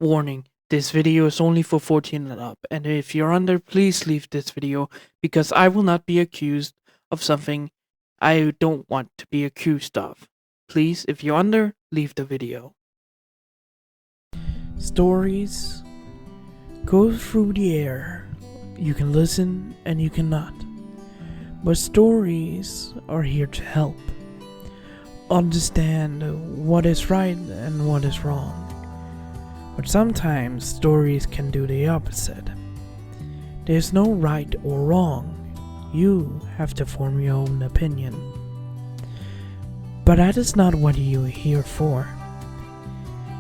Warning, this video is only for 14 and up, and if you're under, please leave this video because I will not be accused of something I don't want to be accused of. Please, if you're under, leave the video. Stories go through the air. You can listen and you cannot. But stories are here to help. Understand what is right and what is wrong. But sometimes stories can do the opposite. There's no right or wrong. You have to form your own opinion. But that is not what you're here for.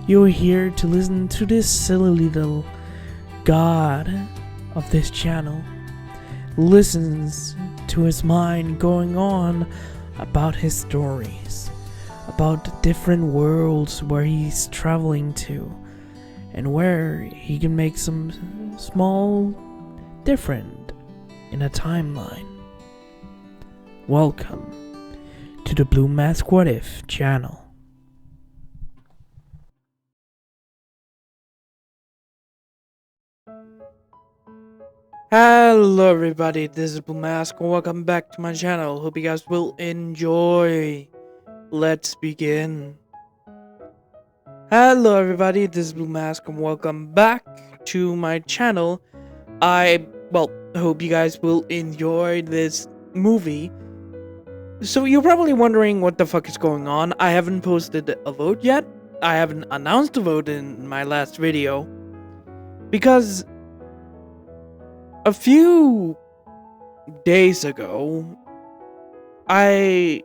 You're here to listen to this silly little god of this channel. Listens to his mind going on about his stories, about the different worlds where he's traveling to, and where he can make some small different in a timeline. Welcome to the Blue Mask What If channel. Hello everybody, this is Blue Mask and welcome back to my channel. Hope you guys will enjoy. Let's begin. Hello everybody, this is Blue Mask and welcome back to my channel. I hope you guys will enjoy this movie. So you're probably wondering what the fuck is going on. I haven't posted a vote yet. I haven't announced a vote in my last video. Because a few days ago, I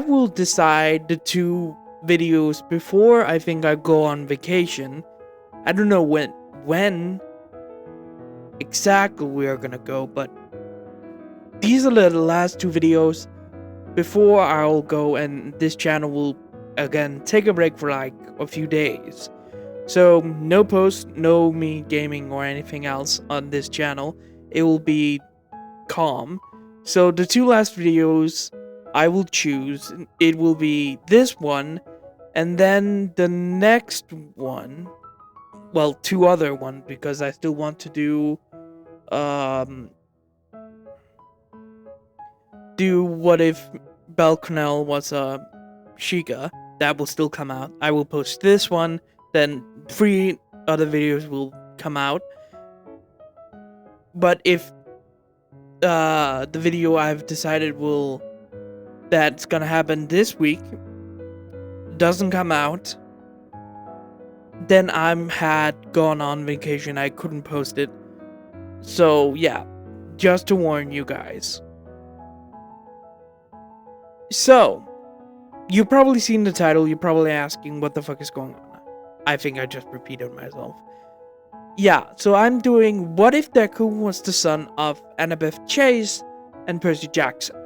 will decide the two videos before I think I go on vacation. I don't know when exactly we are gonna go, but these are the last two videos before I'll go, and this channel will again take a break for like a few days. So no posts, no me gaming or anything else on this channel. It will be calm. So the two last videos I will choose, it will be this one, and then the next one, well, two other ones, because I still want to do what if Belconnell was a Sheikah. That will still come out. I will post this one, then 3 other videos will come out. But if the video I've decided that's gonna happen this week doesn't come out, then had gone on vacation. I couldn't post it. So yeah, just to warn you guys. So you've probably seen the title. You're probably asking what the fuck is going on. I think I just repeated myself. Yeah, so I'm doing What If Deku was the son of Annabeth Chase and Percy Jackson.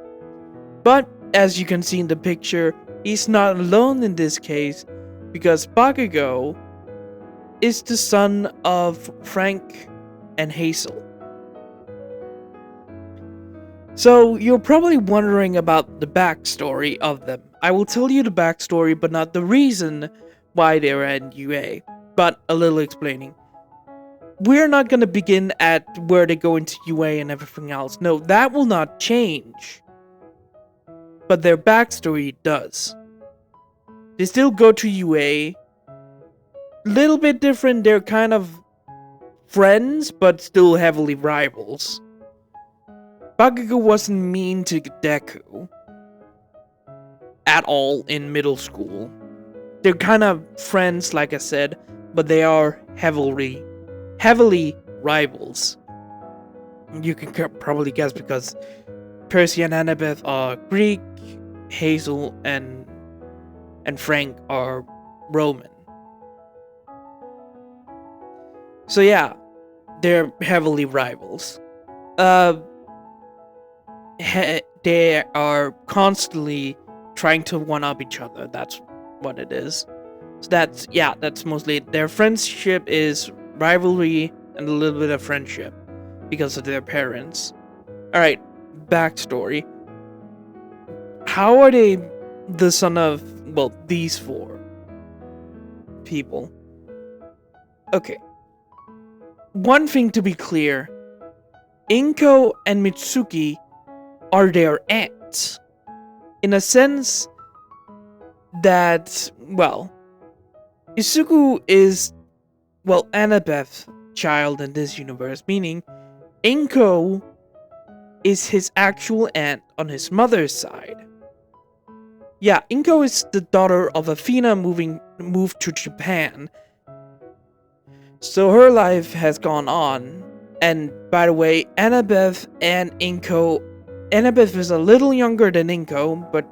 But as you can see in the picture, he's not alone in this case, because Bakugo is the son of Frank and Hazel. So you're probably wondering about the backstory of them. I will tell you the backstory, but not the reason why they're in UA, but a little explaining. We're not going to begin at where they go into UA and everything else. No, that will not change. But their backstory does. They still go to UA. Little bit different. They're kind of friends, but still heavily rivals. Bakugo wasn't mean to Deku at all in middle school. They're kind of friends, like I said, but they are heavily rivals. You can probably guess because Percy and Annabeth are Greek, Hazel and Frank are Roman. So yeah, they're heavily rivals. They are constantly trying to one-up each other. That's what it is. So that's mostly it. Their friendship is rivalry and a little bit of friendship because of their parents. Alright, backstory. How are they the son of, these four? people. Okay. One thing to be clear, Inko and Mitsuki are their aunts. In a sense that, well, Izuku is, well, Annabeth's child in this universe, meaning Inko is his actual aunt on his mother's side. Yeah, Inko is the daughter of Athena moved to Japan. So her life has gone on. And by the way, Annabeth and Inko, Annabeth is a little younger than Inko, but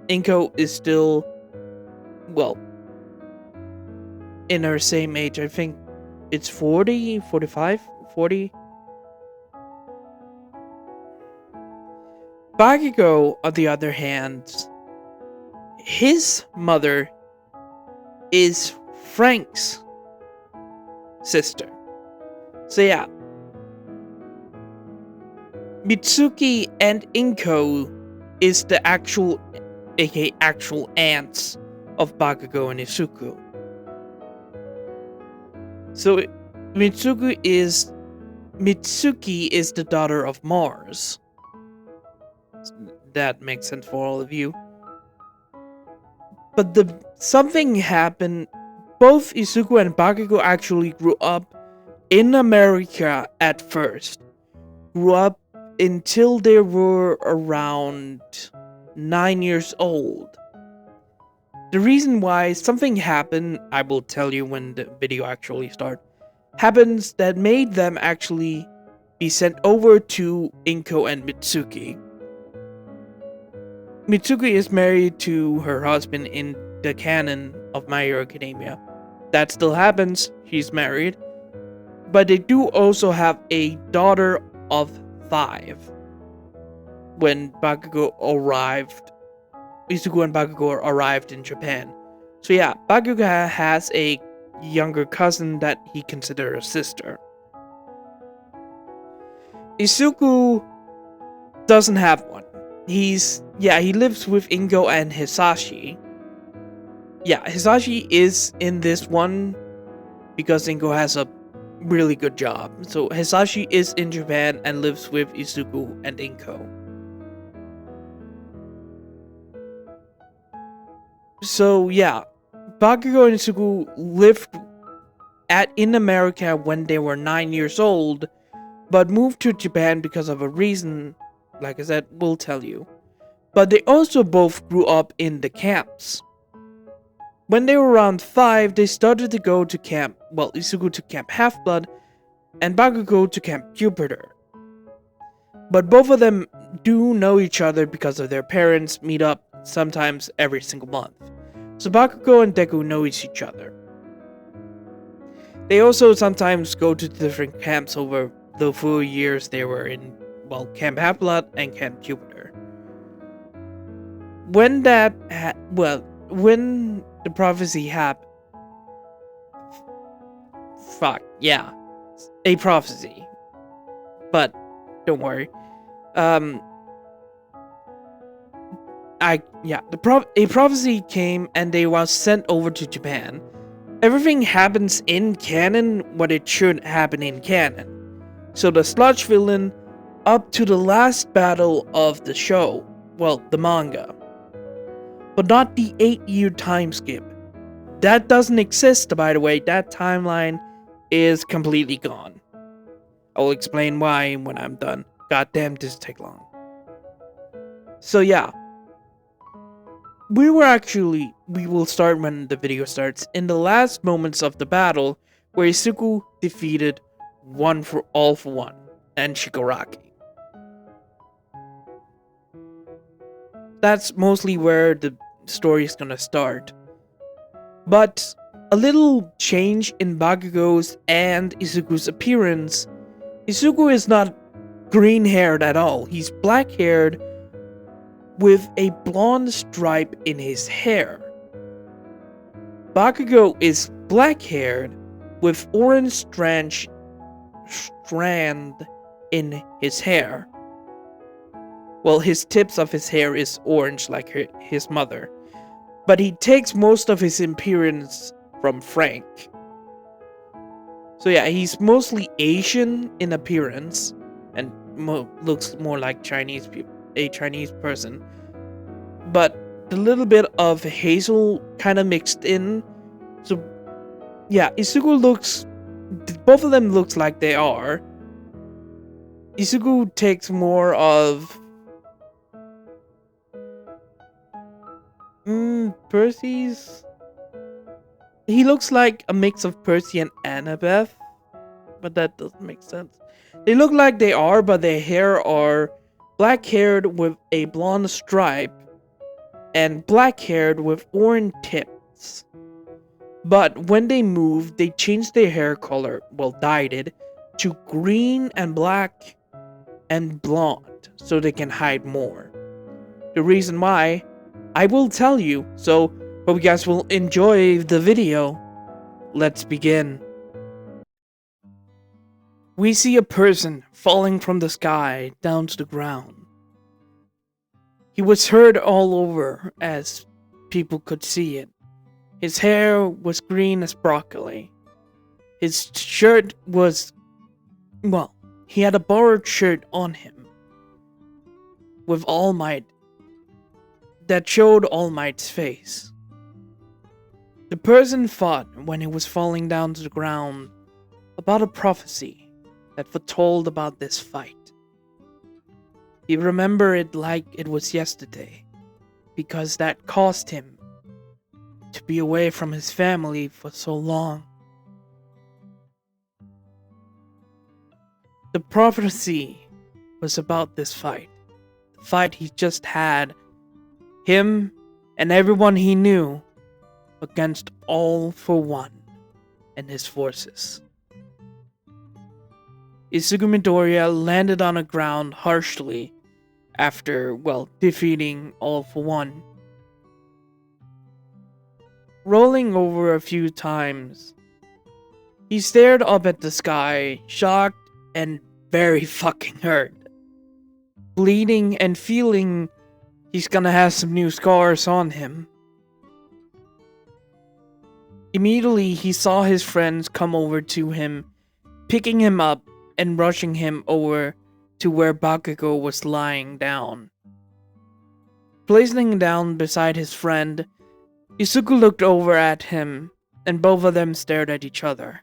Inko is still, well, in her same age. I think it's 40, 45, 40. Bakugo, on the other hand, his mother is Frank's sister. So yeah, Mitsuki and Inko is the actual, aka actual aunts of Bakugo and Izuku. So Mitsuki is the daughter of Mars. That makes sense for all of you. But something happened. Both Izuku and Bakugo actually grew up in America at first. Grew up until they were around 9 years old. The reason why something happened, I will tell you when the video actually starts, happens that made them actually be sent over to Inko and Mitsuki. Mitsuki is married to her husband in the canon of My Hero Academia. That still happens, she's married. But they do also have a daughter of 5. When Bakugo arrived, Izuku and Bakugo arrived in Japan. So yeah, Bakugo has a younger cousin that he considers a sister. Izuku doesn't have one. He lives with Inko and Hisashi. Yeah, Hisashi is in this one because Inko has a really good job. So Hisashi is in Japan and lives with Izuku and Inko. So yeah, Bakugo and Izuku lived in America when they were 9 years old, but moved to Japan because of a reason, like I said, we'll tell you. But they also both grew up in the camps. When they were around 5, they started to go to camp, well, Izuku to Camp Half-Blood, and Bakugo to Camp Jupiter. But both of them do know each other because of their parents meet up sometimes every single month. So Bakugo and Deku know each other. They also sometimes go to different camps over the 4 years they were in, well, Camp Half-Blood and Camp Jupiter. When when the prophecy happened, a prophecy. But don't worry. A prophecy came and they were sent over to Japan. Everything happens in canon what it should happen in canon. So the sludge villain up to the last battle of the show, well, the manga. But not the 8-year time skip. That doesn't exist, by the way. That timeline is completely gone. I will explain why when I'm done. Goddamn, this take long. So yeah. We will start when the video starts, in the last moments of the battle, where Izuku defeated One for One, and Shigaraki. That's mostly where the story is gonna start. But a little change in Bakugo's and Izuku's appearance. Izuku is not green-haired at all. He's black-haired with a blonde stripe in his hair. Bakugo is black-haired with orange strand in his hair. Well, his tips of his hair is orange like his mother. But he takes most of his appearance from Frank. So yeah, he's mostly Asian in appearance and looks more like a Chinese person. But the little bit of hazel kind of mixed in. So yeah, both of them looks like they are. Izuku takes more of Percy's. He looks like a mix of Percy and Annabeth, but that doesn't make sense. They look like they are, but their hair are black-haired with a blonde stripe and black-haired with orange tips. But when they moved, they changed their hair color, well, dyed it, to green and black and blonde, so they can hide more. The reason why, I will tell you, so hope you guys will enjoy the video. Let's begin. We see a person falling from the sky down to the ground. He was heard all over as people could see it. His hair was green as broccoli. His shirt was, well, he had a borrowed shirt on him with All Might that showed All Might's face. The person thought when he was falling down to the ground about a prophecy that foretold about this fight. He remembered it like it was yesterday, because that caused him to be away from his family for so long. The prophecy was about this fight. The fight he just had, him and everyone he knew, against All for One and his forces. Izuku Midoriya landed on the ground harshly after, well, defeating All for One. Rolling over a few times, he stared up at the sky, shocked and very fucking hurt. Bleeding and feeling he's gonna have some new scars on him. Immediately, he saw his friends come over to him, picking him up and rushing him over to where Bakugo was lying down. Placing him down beside his friend, Izuku looked over at him, and both of them stared at each other.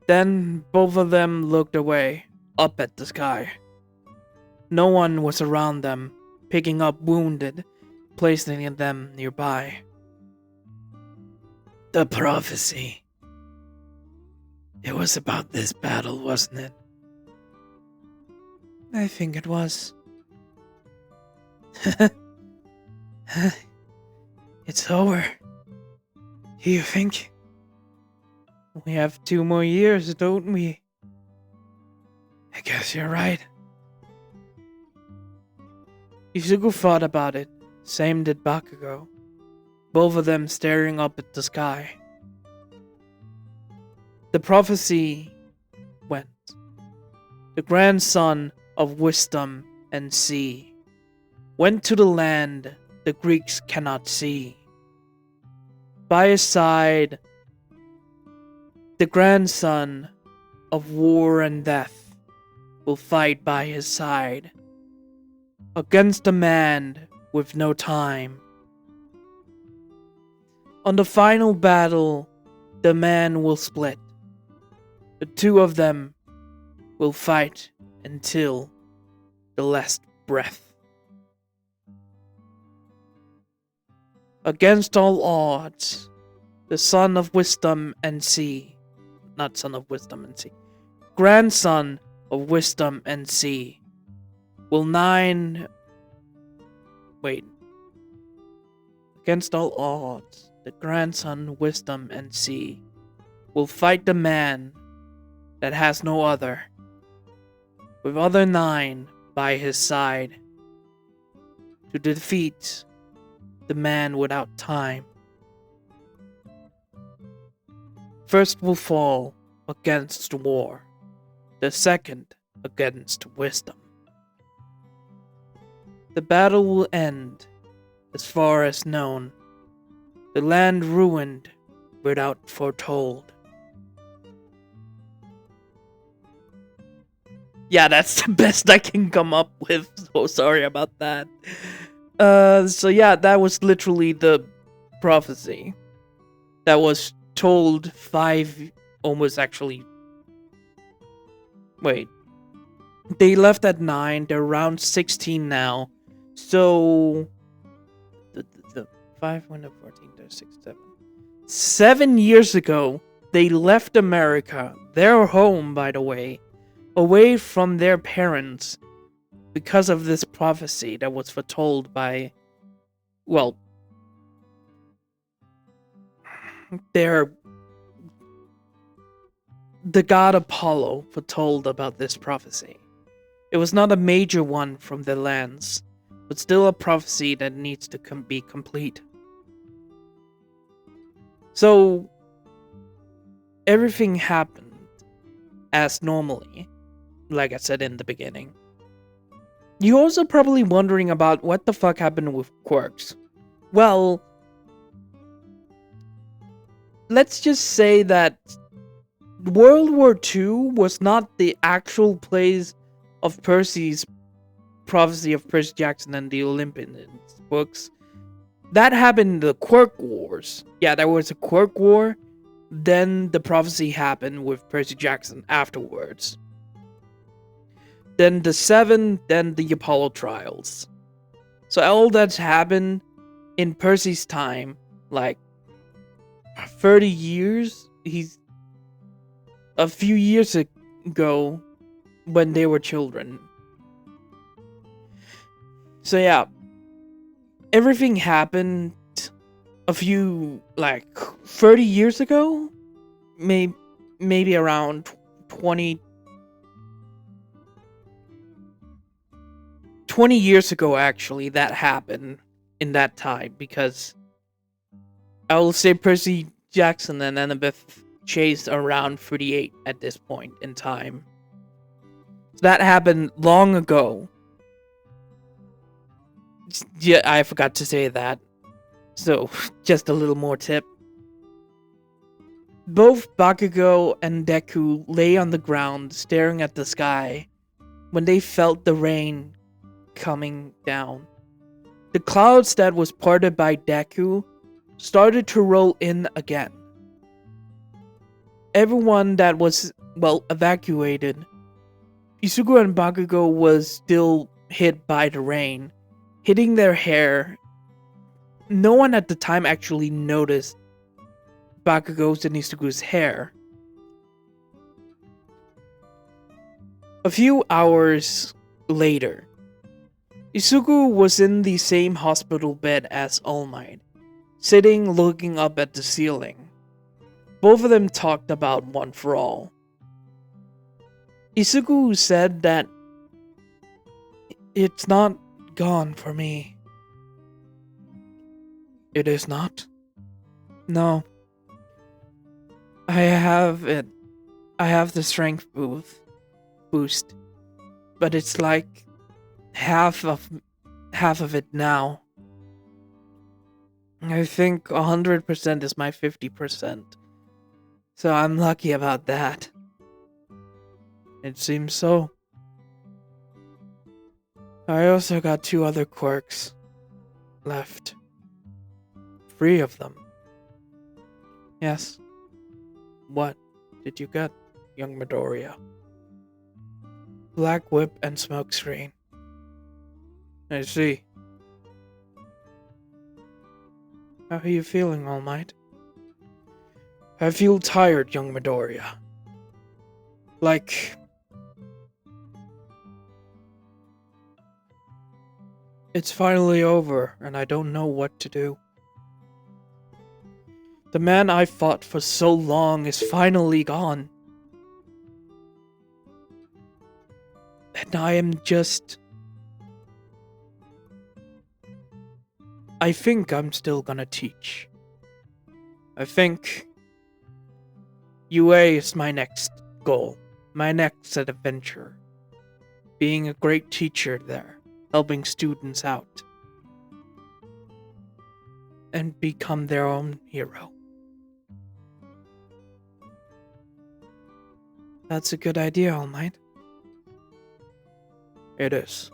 Then, both of them looked away, up at the sky. No one was around them, picking up wounded, placing them nearby. The prophecy. It was about this battle, wasn't it? I think it was. It's over. Do you think? We have 2 more years, don't we? I guess you're right. Izuku thought about it. Same did Bakugo. Both of them staring up at the sky. The prophecy went. The grandson of wisdom and sea went to the land the Greeks cannot see. By his side, the grandson of war and death will fight by his side against a man with no time. On the final battle, the man will split. The two of them will fight until the last breath. Against all odds, the son of wisdom and sea, not son of wisdom and sea, grandson of wisdom and sea, against all odds, the grandson, wisdom, and sea will fight the man that has no other, with other 9 by his side, to defeat the man without time. First will fall against war, the second against wisdom. The battle will end, as far as known, the land ruined without foretold. Yeah, that's the best I can come up with. So sorry about that. So yeah, that was literally the prophecy that was told almost actually. Wait, they left at 9. They're around 16 now. So the 5, 1, 14, 6, 7. 7 years ago, they left America, their home, by the way, away from their parents because of this prophecy that was foretold by, well, the god Apollo foretold about this prophecy. It was not a major one from the lands, but still a prophecy that needs to be complete. So, everything happened as normally, like I said in the beginning. You're also probably wondering about what the fuck happened with quirks. Well, let's just say that World War II was not the actual place of Percy's prophecy of Percy Jackson and the Olympians books. That happened in the Quirk Wars. Yeah, there was a Quirk War. Then the prophecy happened with Percy Jackson afterwards. Then the 7, then the Apollo trials. So all that's happened in Percy's time, like 30 years. He's a few years ago when they were children. So yeah, everything happened a few, like, 30 years ago? Maybe around 20 years ago, actually, that happened in that time, because I will say Percy Jackson and Annabeth Chase are around 38 at this point in time. So that happened long ago. Yeah, I forgot to say that. So, just a little more tip. Both Bakugo and Deku lay on the ground staring at the sky when they felt the rain coming down. The clouds that was parted by Deku started to roll in again. Everyone that was, well, evacuated. Izuku and Bakugo was still hit by the rain, hitting their hair. No one at the time actually noticed Bakugo's and Izuku's hair. A few hours later, Izuku was in the same hospital bed as All Might, sitting looking up at the ceiling. Both of them talked about One for All. Izuku said that it's not gone for me. It is not? No. I have it. I have the strength boost. But it's like half of it now. I think 100% is my 50%. So I'm lucky about that. It seems so. I also got 2 other quirks left. 3 of them. Yes. What did you get, young Midoriya? Black whip and smoke screen. I see. How are you feeling, All Might? I feel tired, young Midoriya. Like... it's finally over, and I don't know what to do. The man I fought for so long is finally gone. And I am just... I think I'm still gonna teach. I think... UA is my next goal. My next adventure. Being a great teacher there. Helping students out. And become their own hero. That's a good idea, All Might. It is.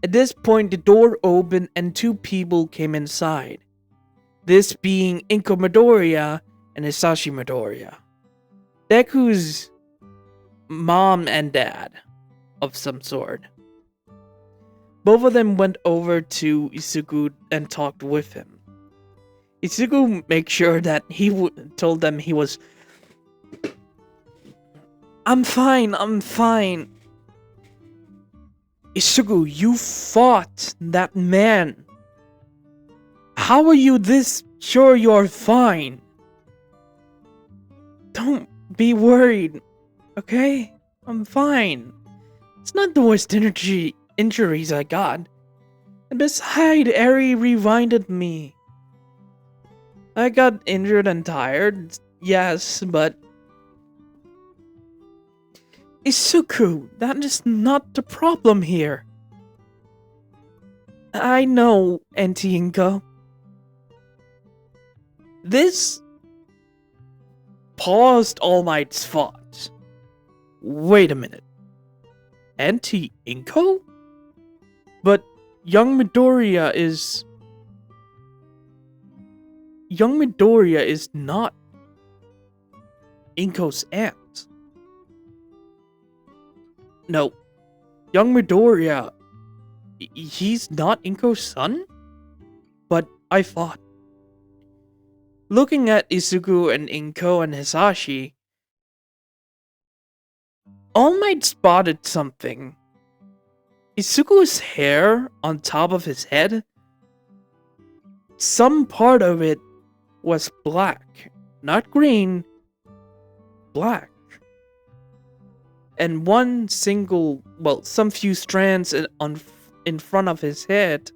At this point, the door opened and two people came inside. This being Inko Midoriya and Hisashi Midoriya. Deku's mom and dad of some sort. Both of them went over to Izuku and talked with him. Izuku made sure that he told them he was... I'm fine. Izuku, you fought that man. How are you this sure you're fine? Don't be worried, okay? I'm fine. It's not the worst injuries I got. And besides, Eri rewinded me. I got injured and tired, yes, but... Izuku, that is not the problem here. I know, Auntie Inko. This paused All Might's thoughts. Wait a minute. Auntie Inko? But young Midoriya is... Young Midoriya is not Inko's aunt. No. Young Midoriya... He's not Inko's son? But I thought... Looking at Izuku and Inko and Hisashi, All Might spotted something. Izuku's hair on top of his head, some part of it was black. Not green, black. And one single, well, some few strands in front of his head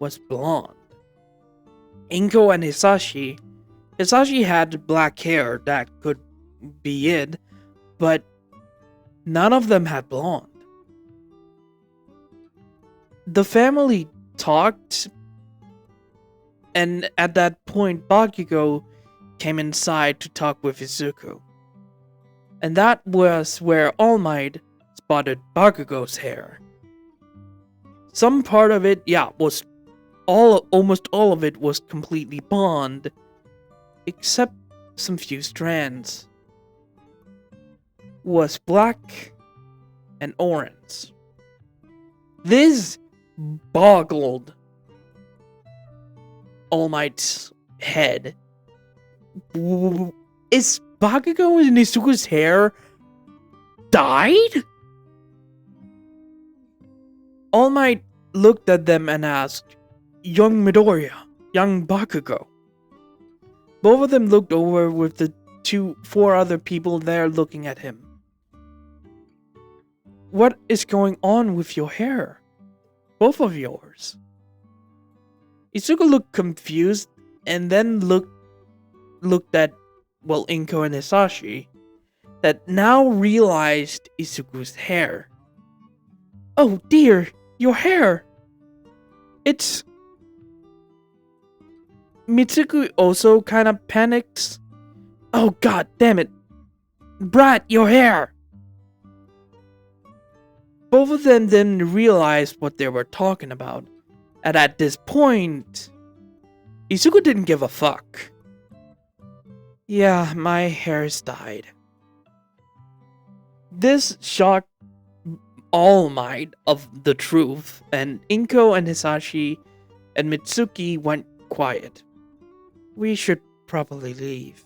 was blonde. Inko and Hisashi had black hair, that could be it, but none of them had blonde. The family talked, and at that point, Bakugo came inside to talk with Izuku. And that was where All Might spotted Bakugo's hair. Some part of it, was almost all of it was completely blonde, except some few strands was black and orange. This boggled All Might's head. Is Bakugo and Izuku's hair dyed? All Might looked at them and asked, Young Midoriya, young Bakugo. Both of them looked over with the four other people there looking at him. What is going on with your hair? Both of yours. Izuku looked confused and then looked at, Inko and Hisashi, that now realized Izuku's hair. Oh dear, your hair! It's... Mitsuku also kind of panics. Oh god damn it. Brat, your hair! Both of them didn't realize what they were talking about. And at this point, Izuku didn't give a fuck. Yeah, my hair's dyed. This shocked All Might of the truth, and Inko and Hisashi and Mitsuki went quiet. We should probably leave.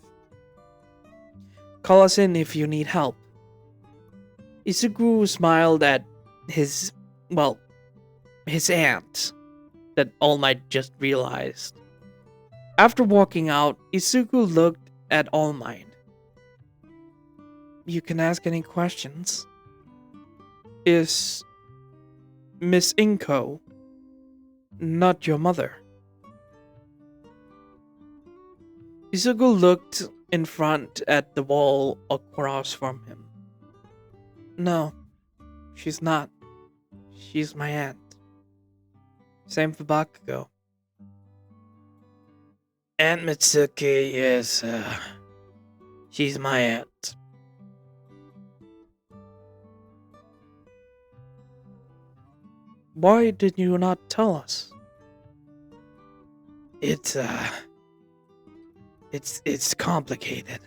Call us in if you need help. Izuku smiled at his aunt that All Might just realized. After walking out, Izuku looked at All Might. You can ask any questions. Is Miss Inko not your mother? Izuku looked in front at the wall across from him. No, she's not. She's my aunt. Same for Bakugo. Aunt Mitsuki is, She's my aunt. Why did you not tell us? It's complicated.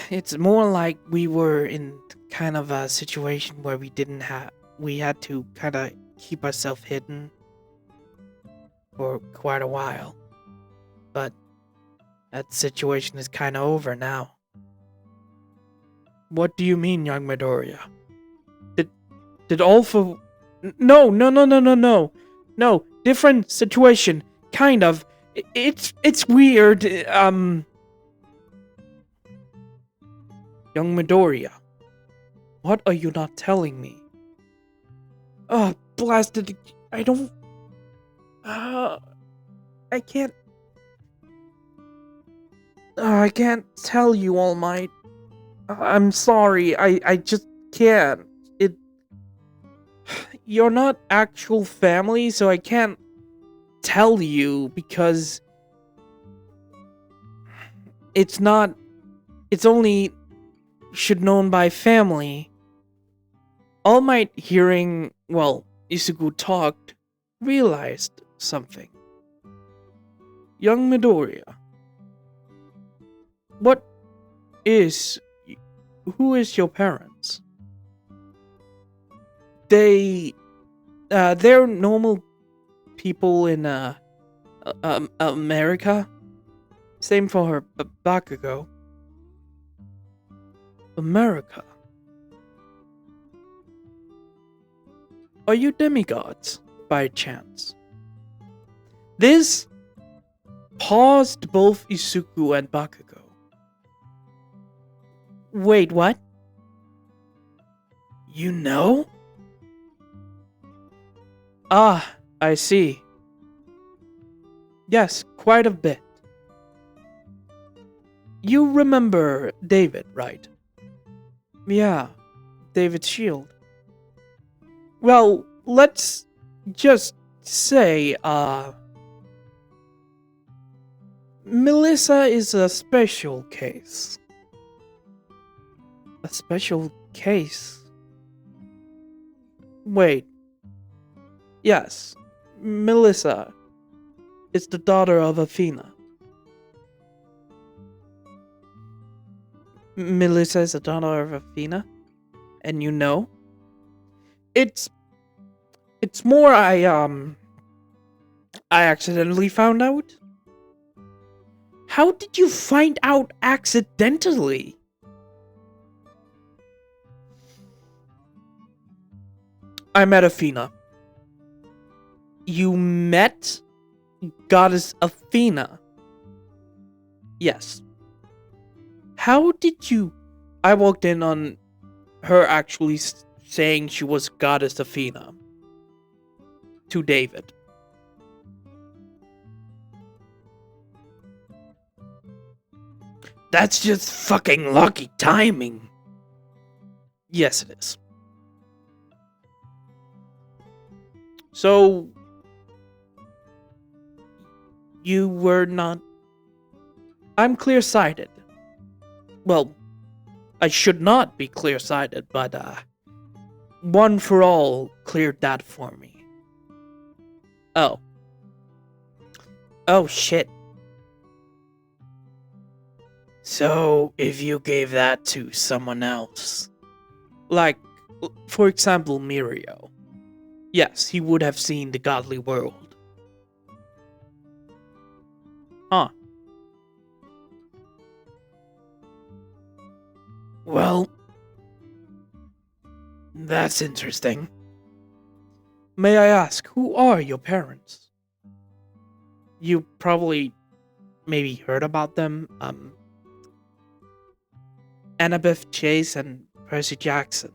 It's more like we were in kind of a situation where we had to kind of keep ourselves hidden for quite a while. But that situation is kind of over now. What do you mean, young Midoriya? Did Alpha... No, no, no, no, no, no. No, different situation. Kind of. It's weird. Young Midoriya. What are you not telling me? Oh, blasted. I don't... I can't... I can't tell you, All Might. I'm sorry. I just can't. You're not actual family, so I can't tell you because it's only should known by family. All Might hearing, Isugu talked, realized something. Young Midoriya. Who is your parents? They're normal people in, America. Same for her, Bakugo. America. Are you demigods, by chance? This paused both Isuku and Bakugo. Wait, what? You know? Ah, I see. Yes, quite a bit. You remember David, right? Yeah, David Shield. Well, let's just say, Melissa is a special case. A special case? Wait. Yes, Melissa is the daughter of Athena. Melissa is the daughter of Athena? And you know? It's more I accidentally found out. How did you find out accidentally? I met Athena. You met Goddess Athena? Yes. How did you... I walked in on her actually saying she was Goddess Athena. To David. That's just fucking lucky timing. Yes, it is. So... You were not... I'm clear-sighted. Well, I should not be clear-sighted, but, One for All cleared that for me. Oh. Oh, shit. So, if you gave that to someone else... Like, for example, Mirio. Yes, he would have seen the godly world. Huh. Well, that's interesting. May I ask, who are your parents? You probably maybe heard about them, Annabeth Chase and Percy Jackson.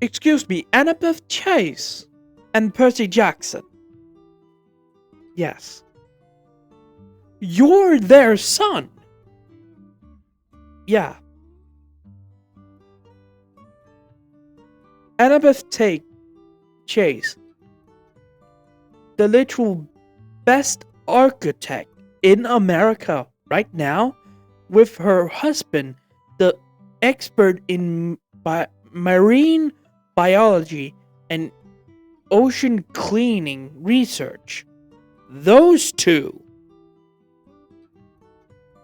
Excuse me, Annabeth Chase and Percy Jackson? Yes. You're their son? Yeah. Annabeth Chase. the literal best architect in America right now with her husband, the expert in marine biology and ocean cleaning research. Those two.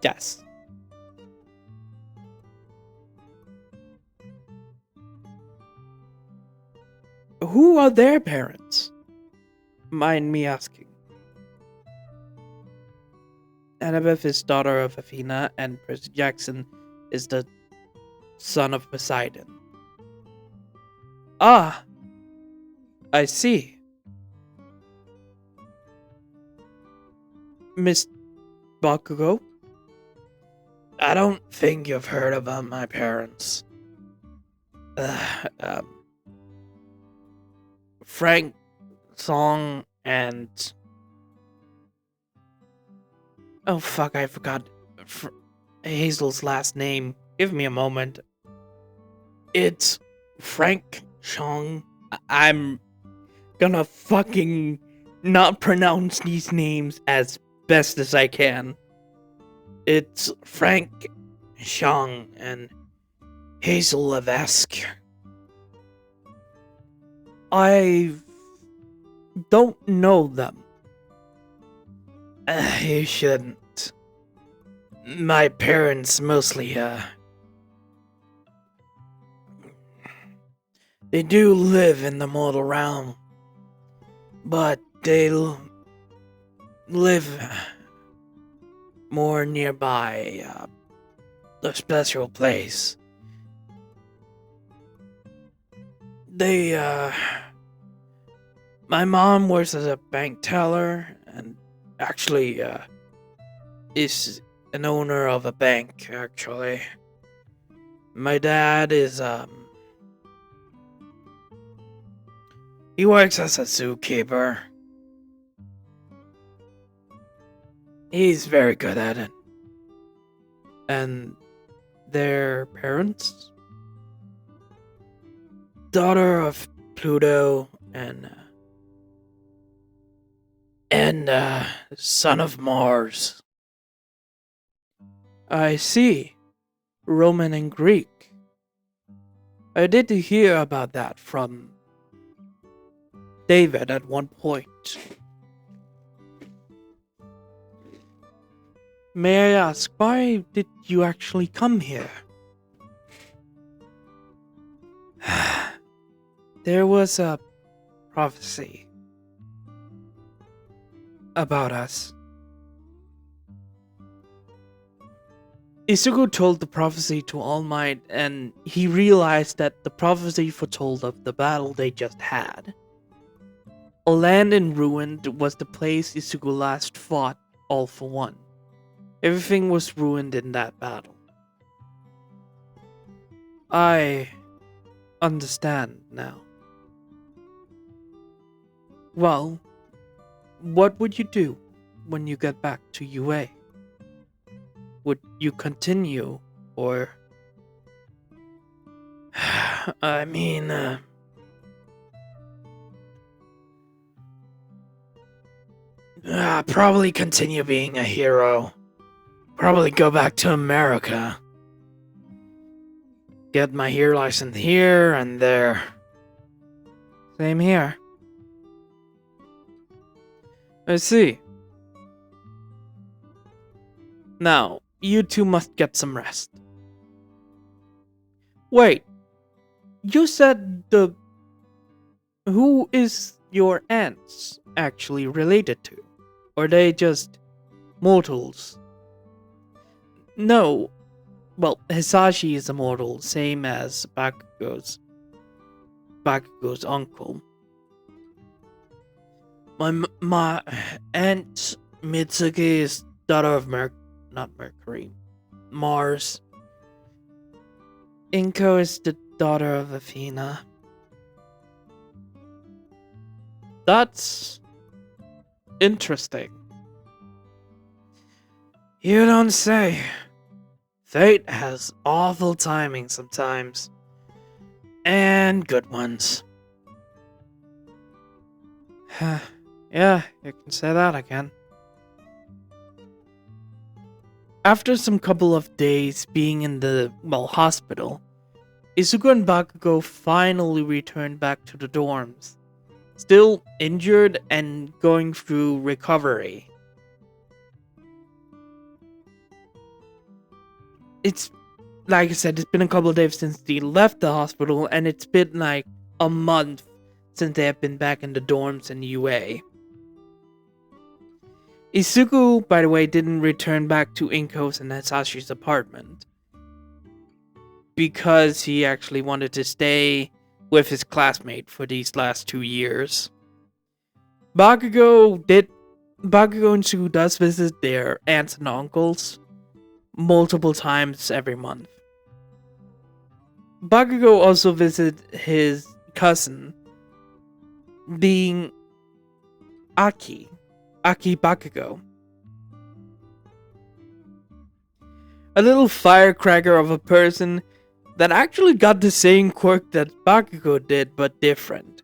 Yes. Who are their parents? Mind me asking. Annabeth is daughter of Athena, and Percy Jackson is the son of Poseidon. Ah, I see. Miss Bakugo? I don't think you've heard about my parents. Uh, um, Frank, Song, and... Oh fuck, I forgot Hazel's last name. Give me a moment. It's Frank Chong. I'm gonna fucking not pronounce these names as best as I can. It's Frank Chong and Hazel Levesque. I don't know them. You shouldn't. My parents mostly, they do live in the mortal realm, but they live more nearby, a special place. They, my mom works as a bank teller and actually, is an owner of a bank, actually. My dad is, he works as a zookeeper. He's very good at it. And their parents? Daughter of Pluto and son of Mars. I see. Roman and Greek. I did hear about that from David at one point. May I ask, why did you actually come here? There was a prophecy about us. Isugu told the prophecy to All Might, and he realized that the prophecy foretold of the battle they just had. A land in ruin was the place Isugu last fought All for One. Everything was ruined in that battle. I understand now. Well, what would you do when you get back to UA? Would you continue, or... I mean, probably continue being a hero. Probably go back to America. Get my hero license here and there. Same here. I see. Now, you two must get some rest. Wait. You said who is your aunts actually related to? Or are they just mortals? No. Well, Hisashi is a mortal, same as Bakugo's uncle. My aunt Mitsuki is daughter of Mars. Inko is the daughter of Athena. That's interesting. You don't say. Fate has awful timing sometimes. And good ones. Yeah, you can say that again. After some couple of days being in the, hospital, Izuku and Bakugo finally returned back to the dorms, still injured and going through recovery. It's, like I said, it's been a couple of days since they left the hospital, and it's been like a month since they have been back in the dorms in UA. Izuku, by the way, didn't return back to Inko's and Hasashi's apartment because he actually wanted to stay with his classmate for these last 2 years. Bakugo and Izuku does visit their aunts and uncles multiple times every month. Bakugo also visits his cousin, being Aki Bakugo. A little firecracker of a person that actually got the same quirk that Bakugo did, but different.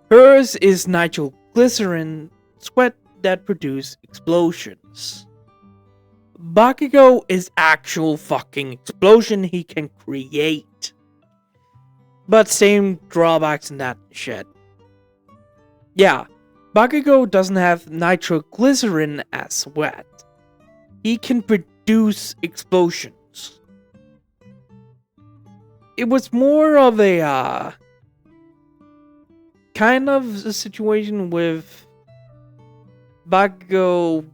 Hers is nitroglycerin sweat that produces explosions. Bakugo is actual fucking explosion he can create. But same drawbacks in that shit. Yeah, Bakugo doesn't have nitroglycerin as sweat. He can produce explosions. It was more of a kind of a situation with Bakugo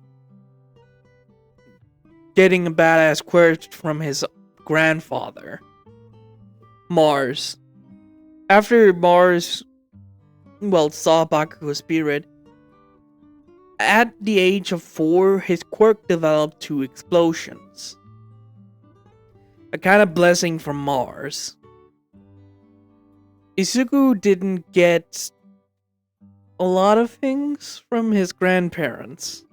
getting a badass quirk from his grandfather, Mars. After Mars, saw Bakugo's spirit, at the age of 4, his quirk developed to explosions. A kind of blessing from Mars. Izuku didn't get a lot of things from his grandparents.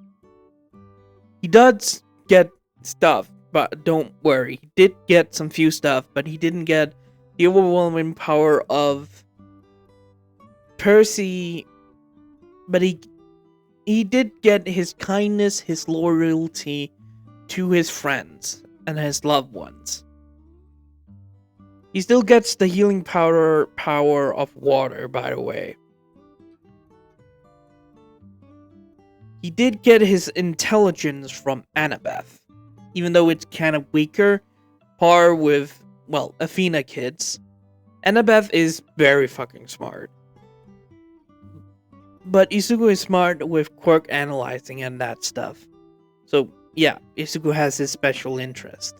He does get stuff, but don't worry. He did get some few stuff, but he didn't get the overwhelming power of Percy. But he did get his kindness, his loyalty to his friends and his loved ones. He still gets the healing power of water, by the way. He did get his intelligence from Annabeth, even though it's kind of weaker, par with, Athena kids. Annabeth is very fucking smart. But Izuku is smart with quirk analyzing and that stuff. So, yeah, Izuku has his special interest.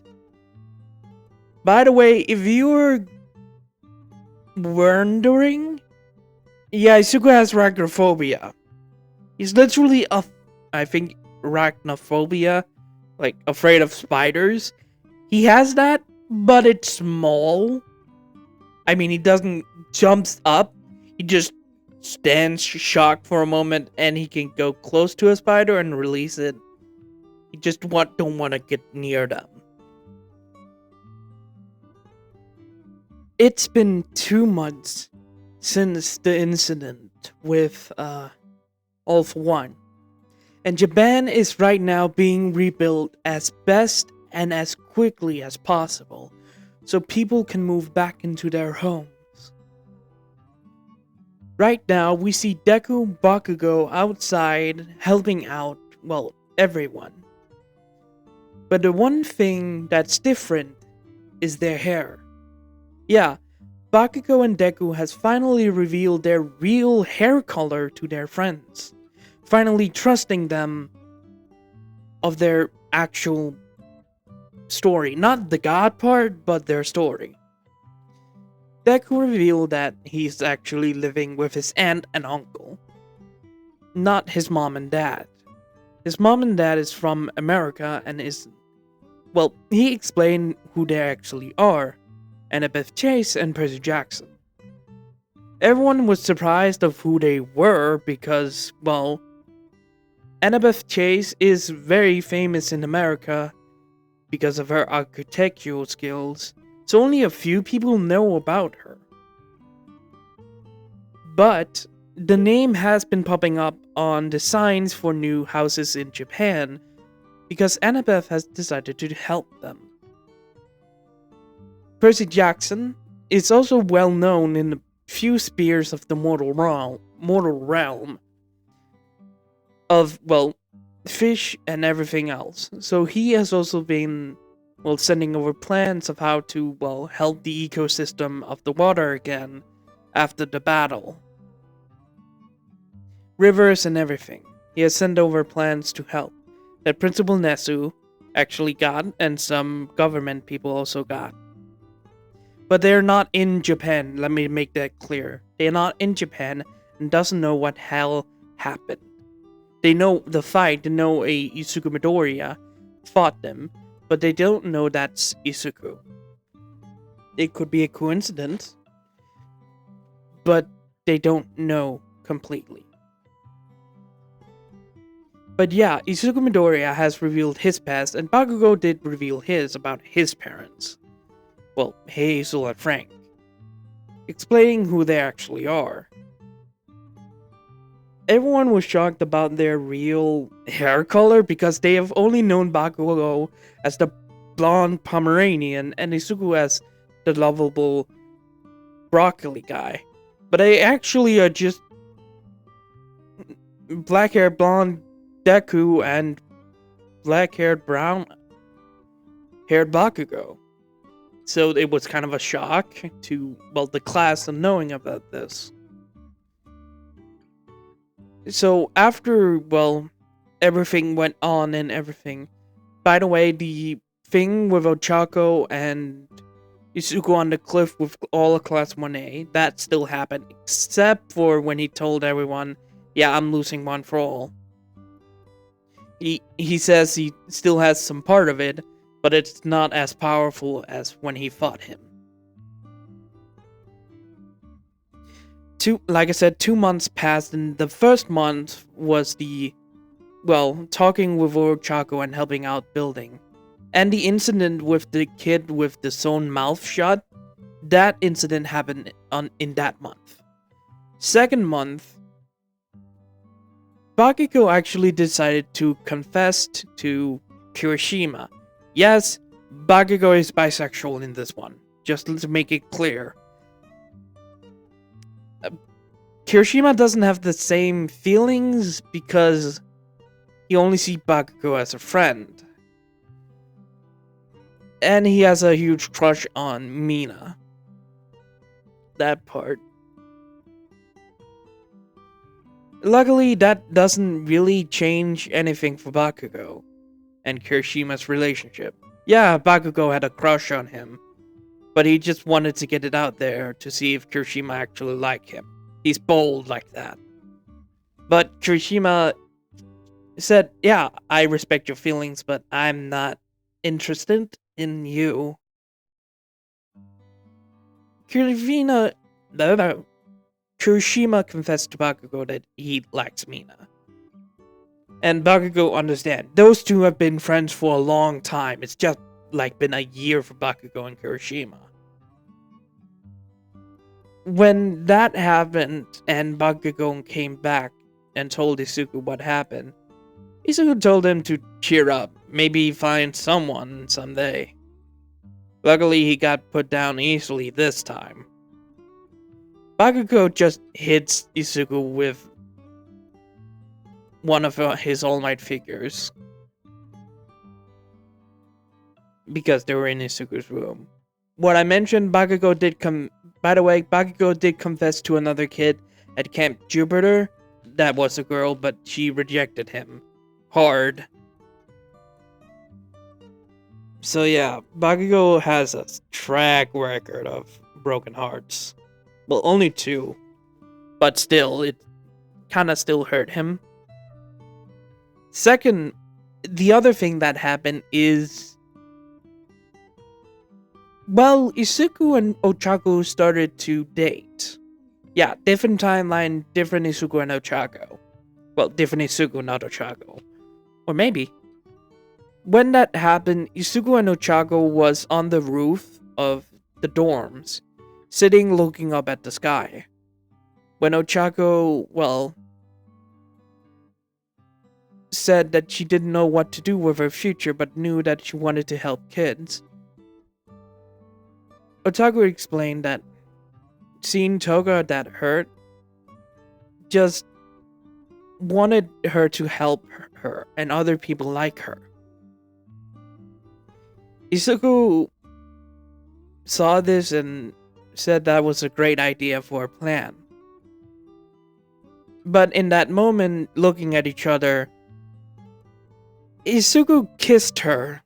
By the way, if you're wondering, Izuku has arachnophobia. He's literally arachnophobia, like afraid of spiders. He has that, but it's small. I mean, he doesn't jumps up. He just stands shocked for a moment, and he can go close to a spider and release it. He just don't want to get near them. It's been 2 months since the incident with All For One, and Japan is right now being rebuilt as best and as quickly as possible, so people can move back into their homes. Right now, we see Deku Bakugo outside helping out, everyone. But the one thing that's different is their hair. Yeah, Bakugo and Deku has finally revealed their real hair color to their friends, finally trusting them of their actual story. Not the god part, but their story. Deku revealed that he's actually living with his aunt and uncle, not his mom and dad. His mom and dad is from America and he explained who they actually are, Annabeth Chase and Percy Jackson. Everyone was surprised of who they were because, Annabeth Chase is very famous in America because of her architectural skills, so only a few people know about her. But the name has been popping up on the signs for new houses in Japan because Annabeth has decided to help them. Percy Jackson is also well known in the few spheres of the mortal realm of, well, fish and everything else. So he has also been, well, sending over plans of how to, well, help the ecosystem of the water again after the battle. Rivers and everything. He has sent over plans to help that Principal Nesu actually got and some government people also got. But they're not in Japan, let me make that clear. They're not in Japan and doesn't know what hell happened. They know the fight, they know a Isuku Midoriya fought them, but they don't know that's Isuku. It could be a coincidence, but they don't know completely. But yeah, Isuku Midoriya has revealed his past, and Bakugo did reveal his about his parents. Well, Hazel and Frank. Explaining who they actually are. Everyone was shocked about their real hair color because they have only known Bakugo as the blonde Pomeranian and Isuku as the lovable broccoli guy. But they actually are just black-haired blonde Deku and black-haired brown-haired Bakugo. So it was kind of a shock to, well, the class knowing about this. So after, well, everything went on and everything. By the way, the thing with Ochako and Isuku on the cliff with all of Class 1A, that still happened. Except for when he told everyone, yeah, I'm losing one for all. He says he still has some part of it, but it's not as powerful as when he fought him. Like I said, 2 months passed, and the first month was the, well, talking with Ochako and helping out building. And the incident with the kid with the sewn mouth shut, that incident happened in that month. Second month, Bakugo actually decided to confess to Kirishima. Yes, Bakugo is bisexual in this one, just to make it clear. Kirishima doesn't have the same feelings because he only sees Bakugo as a friend. And he has a huge crush on Mina. That part. Luckily, that doesn't really change anything for Bakugo and Kirishima's relationship. Yeah, Bakugo had a crush on him, but he just wanted to get it out there to see if Kirishima actually liked him. He's bold like that. But Kirishima said, yeah, I respect your feelings, but I'm not interested in you. Kirishima confessed to Bakugo that he likes Mina. And Bakugo understands. Those two have been friends for a long time. It's just like been a year for Bakugo and Kirishima. When that happened and Bakugo came back and told Isuku what happened, Isuku told him to cheer up, maybe find someone someday. Luckily, he got put down easily this time. Bakugo just hits Isuku with one of his All Might figures. Because they were in Isuku's room. What I mentioned, Bakugo did by the way, Bakugo did confess to another kid at Camp Jupiter. That was a girl, but she rejected him. Hard. So yeah, Bakugo has a track record of broken hearts. Well, only 2. But still, it kinda still hurt him. Second, the other thing that happened is, well, Isuku and Ochako started to date. Yeah, different timeline, different Isuku and Ochako. Well, different Isuku, not Ochako. Or maybe. When that happened, Isuku and Ochako was on the roof of the dorms, sitting looking up at the sky. when Ochako, said that she didn't know what to do with her future but knew that she wanted to help kids. Otaku explained that seeing Toga that hurt just wanted her to help her and other people like her. Izuku saw this and said that was a great idea for a plan. But in that moment, looking at each other, Izuku kissed her,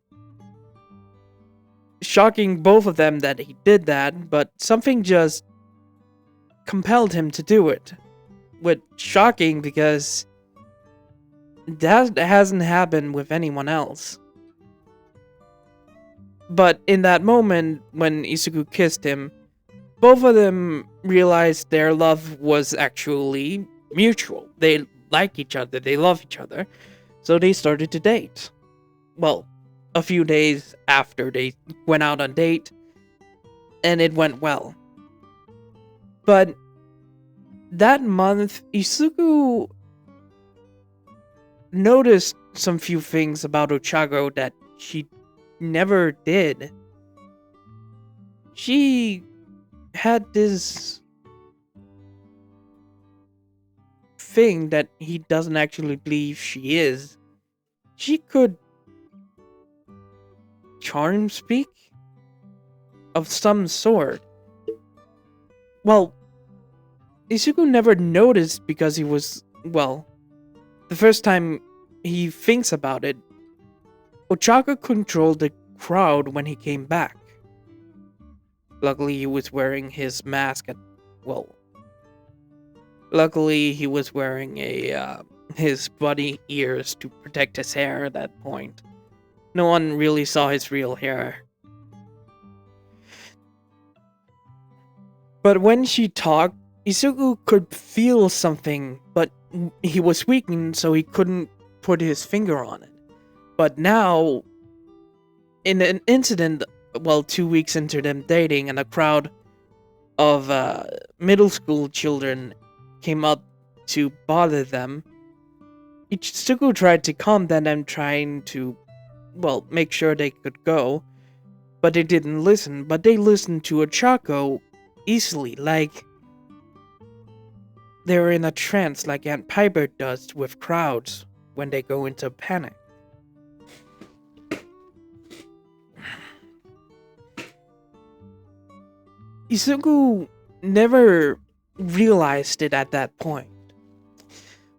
shocking both of them that he did that, but something just compelled him to do it. Which shocking because that hasn't happened with anyone else. But in that moment, when Izuku kissed him, both of them realized their love was actually mutual. They like each other, they love each other, so they started to date. Well, a few days after they went out on date, and it went well. But that month, Izuku noticed some few things about Ochako that she never did. She had this thing that he doesn't actually believe she is. She could charm speak of some sort. Well, Izuku never noticed because he was, the first time he thinks about it, Ochako controlled the crowd when he came back. Luckily, he was wearing his mask luckily he was wearing his bunny ears to protect his hair at that point. No one really saw his real hair. But when she talked, Izuku could feel something, but he was weakened, so he couldn't put his finger on it. But now, in an incident, 2 weeks into them dating, and a crowd of middle school children came up to bother them, Izuku tried to calm them and trying to, make sure they could go, but they didn't listen. But they listened to Ochako easily, like they were in a trance, like Aunt Piper does with crowds when they go into panic. Izuku never realized it at that point,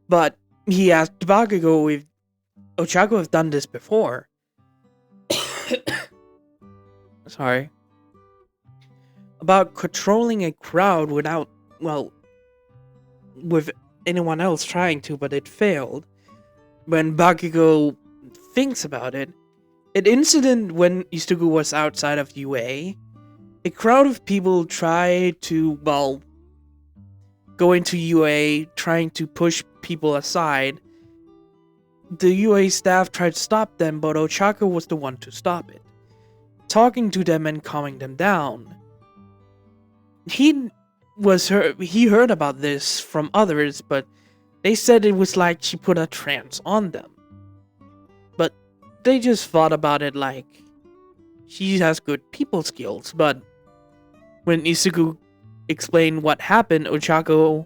but he asked Bakugo if Ochako have done this before. Sorry. About controlling a crowd without, with anyone else trying to, but it failed. When Bakugo thinks about it, an incident when Izuku was outside of UA, a crowd of people tried to, go into UA, trying to push people aside. The UA staff tried to stop them, but Ochako was the one to stop it, talking to them and calming them down. He heard about this from others, but they said it was like she put a trance on them. But they just thought about it like she has good people skills. But when Izuku explained what happened, Ochako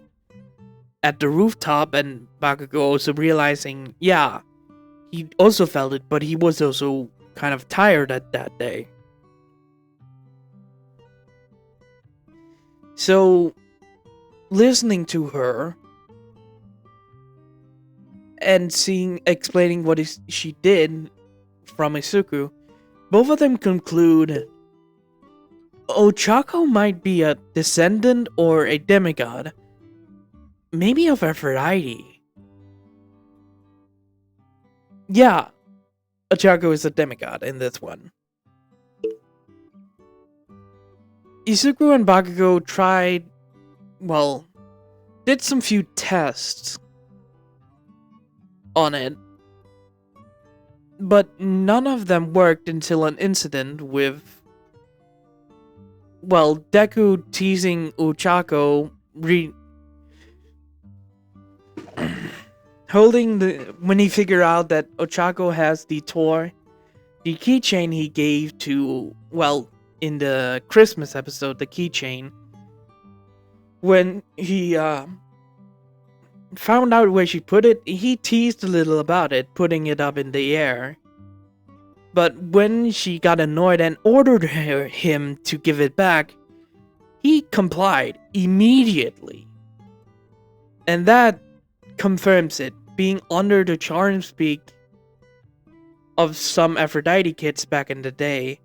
at the rooftop, and Bakugo also realizing, yeah, he also felt it, but he was also kind of tired at that day. So, listening to her and explaining what she did from Izuku, both of them conclude Ochako might be a descendant or a demigod, maybe of Aphrodite. Yeah, Ochako is a demigod in this one. Izuku and Bakugo did some few tests on it, but none of them worked until an incident with, Deku teasing Ochako When he figured out that Ochako has the toy, the keychain he gave to, well, in the Christmas episode, the keychain, when he found out where she put it, he teased a little about it, putting it up in the air. But when she got annoyed and ordered him to give it back, he complied immediately. And that confirms it, being under the charm speak of some Aphrodite kids back in the day.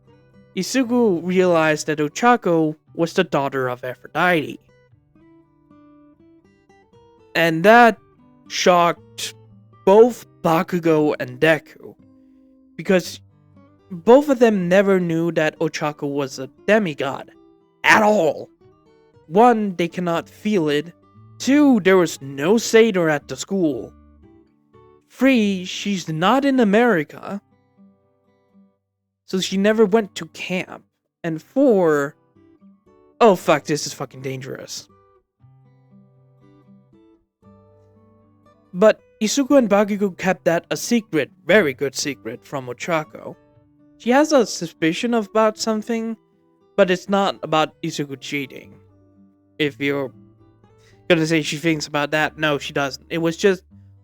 Izuku realized that Ochako was the daughter of Aphrodite. And that shocked both Bakugo and Deku, because both of them never knew that Ochako was a demigod at all. One, they cannot feel it. Two, there was no satyr at the school. Three, she's not in America, so she never went to camp. And four, oh fuck, this is fucking dangerous. But Izuku and Bakugo kept that a secret, very good secret, from Ochako. She has a suspicion about something, but it's not about Izuku cheating. If you're gonna say she thinks about that, no, she doesn't. It was just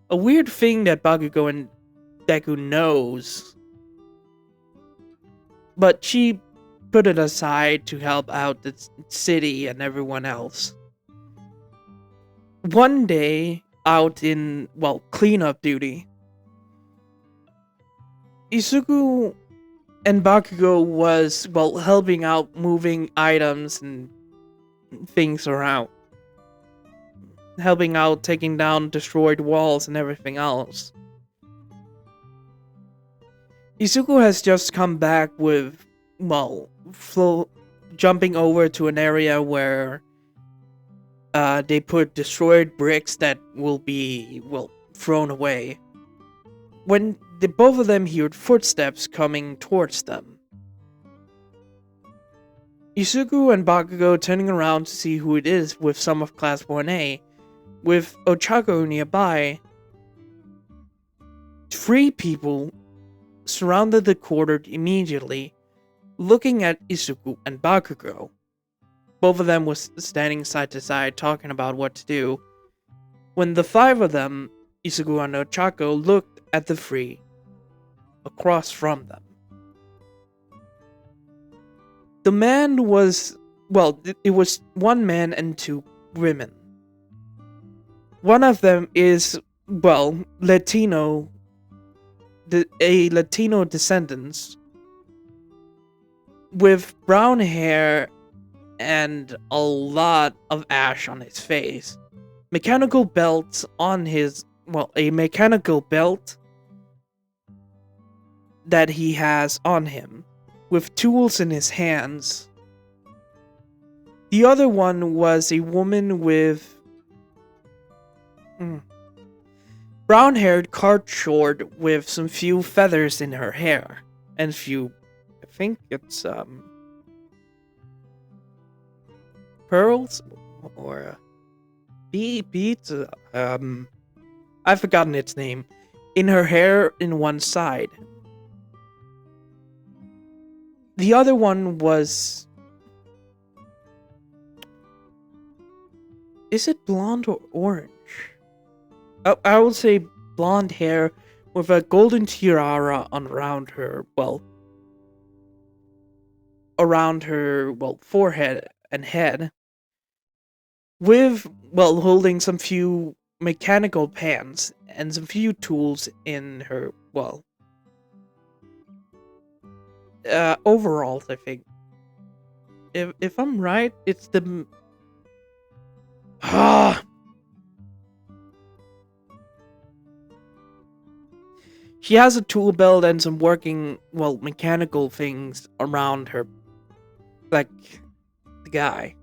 a weird thing that Bakugo and Deku knows. But she put it aside to help out the city and everyone else. One day, out in, well, cleanup duty, Izuku and Bakugo was, well, helping out moving items and things around. Helping out taking down destroyed walls and everything else. Izuku has just come back with, well, jumping over to an area where they put destroyed bricks that will be, well, thrown away. When both of them heard footsteps coming towards them. Izuku and Bakugo turning around to see who it is with some of Class 1A, with Ochako nearby. 3 people surrounded the quarter immediately, looking at Izuku and Bakugo. Both of them was standing side to side talking about what to do, when the 5 of them, Izuku and Ochako, looked at the 3 across from them. The man was, well, it was 1 man and 2 women. One of them is, well, Latino, a Latino descendant, with brown hair and a lot of ash on his face. Mechanical belts on his, well, a mechanical belt that he has on him, with tools in his hands. The other one was a woman with brown-haired, cut short, with some few feathers in her hair, and few, I think it's pearls or beads. I've forgotten its name. In her hair, in one side. The other one was, is it blonde or orange? I will say blonde hair with a golden tiara around her, well, forehead and head. With, well, holding some few mechanical pans and some few tools in her, well, overalls, I think. If I'm right, it's the... She has a tool belt and some working, well, mechanical things around her, like the guy.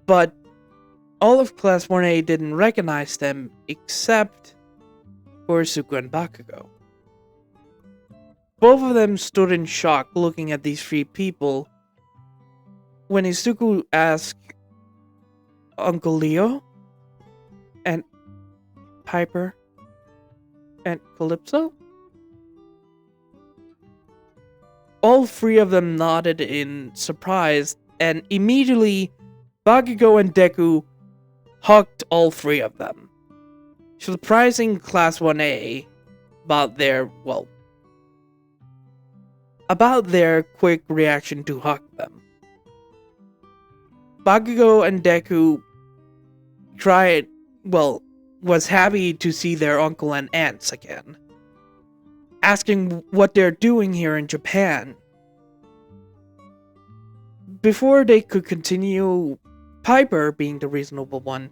But all of Class 1A didn't recognize them except for Izuku and Bakugo. Both of them stood in shock looking at these 3 people when Izuku asked, Uncle Leo? and Piper and Calypso? All three of them nodded in surprise, and immediately Bakugo and Deku hugged all three of them, surprising Class 1A about their quick reaction to hug them. Bakugo and Deku was happy to see their uncle and aunts again, asking what they're doing here in Japan. Before they could continue, Piper, being the reasonable one,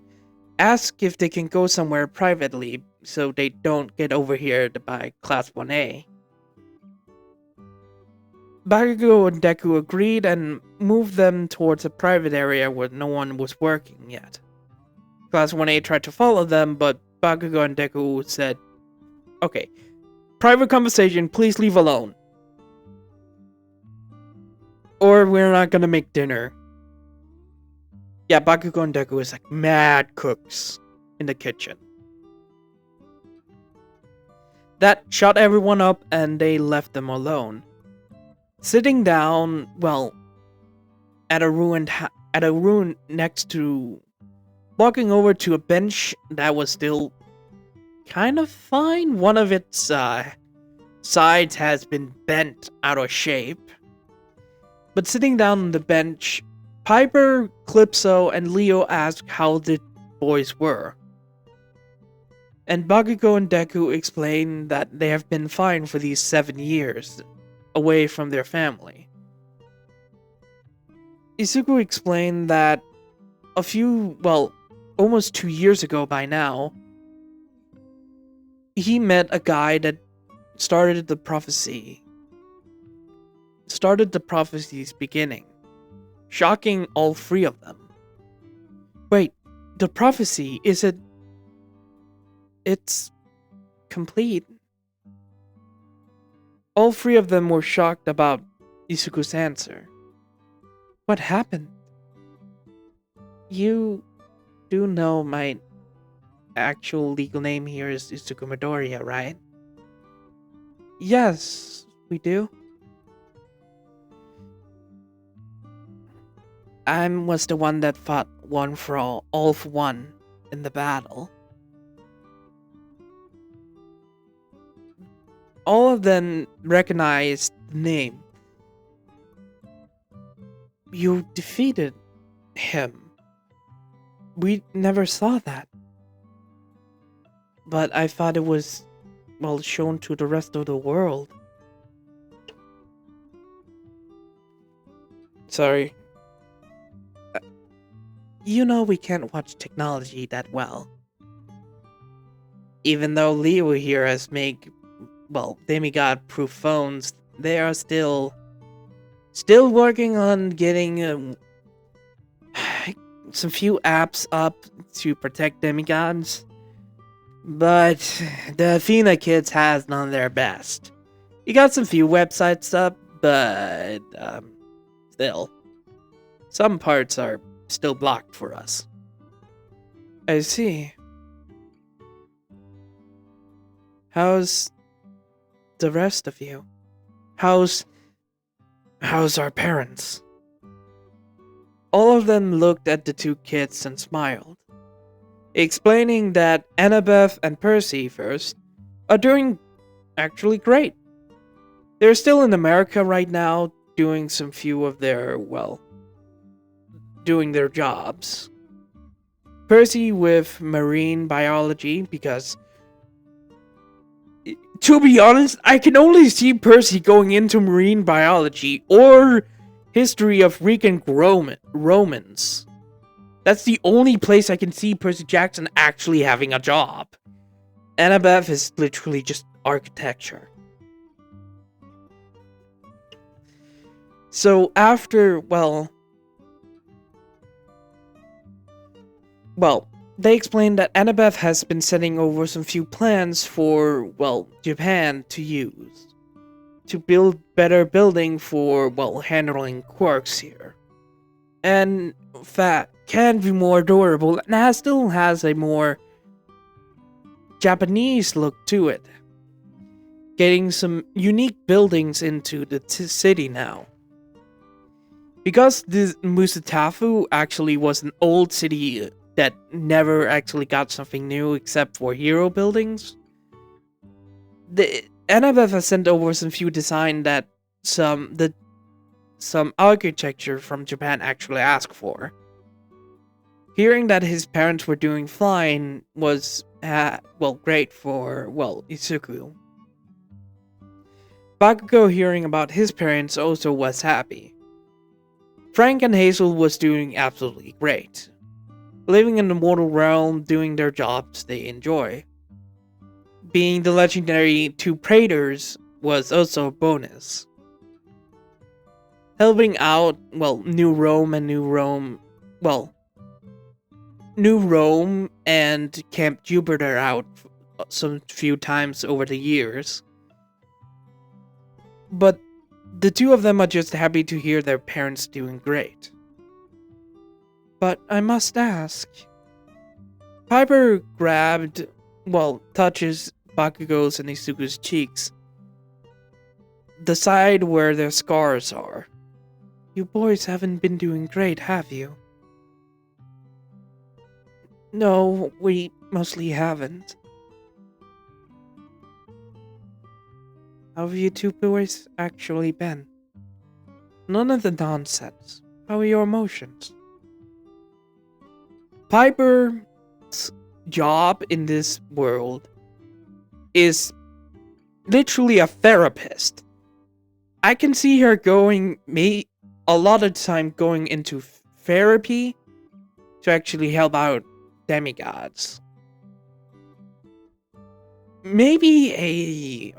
asked if they can go somewhere privately so they don't get overheard by Class 1A. Bakugo and Deku agreed and moved them towards a private area where no one was working yet. Class 1A tried to follow them, but Bakugo and Deku said, "Okay, private conversation, please leave alone. Or we're not gonna make dinner." Yeah, Bakugo and Deku is like mad cooks in the kitchen. That shut everyone up and they left them alone. Sitting down, at a ruin next to, walking over to a bench that was still kind of fine. One of its sides has been bent out of shape. But sitting down on the bench, Piper, Calypso, and Leo asked how the boys were. And Bakugo and Deku explained that they have been fine for these 7 years, away from their family. Izuku explained that almost 2 years ago by now, he met a guy that started the prophecy's beginning, shocking all three of them. Wait, the prophecy, it's complete? All three of them were shocked about Izuku's answer. What happened? You do know my actual legal name here is Izuku Midoriya, right? Yes, we do. I was the one that fought one for all for one in the battle. All of them recognized the name. You defeated him. We never saw that. But I thought it was, shown to the rest of the world. Sorry. You know we can't watch technology that well. Even though Leo here has made, demigod-proof phones, they are still working on getting some few apps up to protect demigods. But the Athena kids has done their best. You got some few websites up, but still, some parts are still blocked for us. I see. How's the rest of you? How's our parents? All of them looked at the two kids and smiled, explaining that Annabeth and Percy first are doing actually great. They're still in America right now, doing some few of their, doing their jobs. Percy with marine biology, because to be honest, I can only see Percy going into marine biology or history of Greek and Romans. That's the only place I can see Percy Jackson actually having a job. Annabeth is literally just architecture. So after, they explained that Annabeth has been sending over some few plans for, Japan to use. To build better building for, handling quirks here. And that can be more durable and still has a more Japanese look to it, getting some unique buildings into the city now. Because this Musatafu actually was an old city that never actually got something new except for hero buildings, the NFF has sent over some few design that some architecture from Japan actually asked for. Hearing that his parents were doing fine was, great for, Isuku. Bakugo hearing about his parents also was happy. Frank and Hazel was doing absolutely great. Living in the mortal realm, doing their jobs they enjoy. Being the legendary two Praetors was also a bonus. Helping out, New Rome and Camp Jupiter out some few times over the years. But the two of them are just happy to hear their parents doing great. But I must ask. Piper touches Bakugo's and Isuku's cheeks. The side where their scars are. You boys haven't been doing great, have you? No, we mostly haven't. How have you two boys actually been? None of the nonsense. How are your emotions? Piper's job in this world is literally a therapist. I can see her a lot of time going into therapy to actually help out demigods. Maybe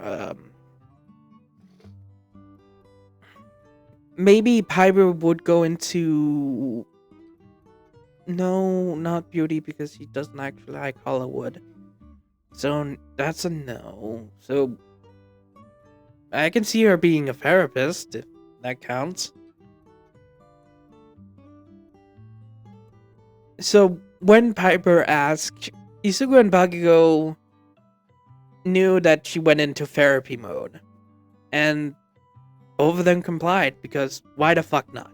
Piper would go into... No, not beauty, because he doesn't actually like Hollywood. So that's a no. So I can see her being a therapist, if that counts. So when Piper asked, Isugu and Bakugo knew that she went into therapy mode. And both of them complied, because why the fuck not?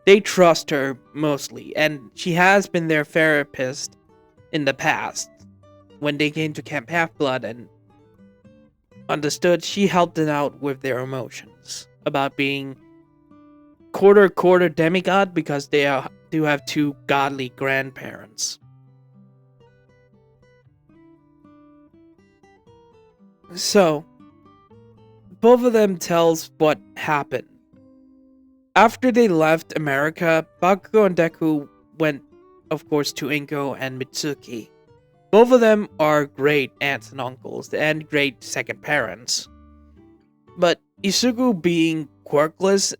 They trust her mostly, and she has been their therapist in the past. When they came to Camp Half-Blood and understood, she helped them out with their emotions. About being quarter demigod, because they do have two godly grandparents. So, both of them tells what happened. After they left America, Bakugo and Deku went, of course, to Inko and Mitsuki. Both of them are great aunts and uncles, and great second parents. But Isugu being quirkless,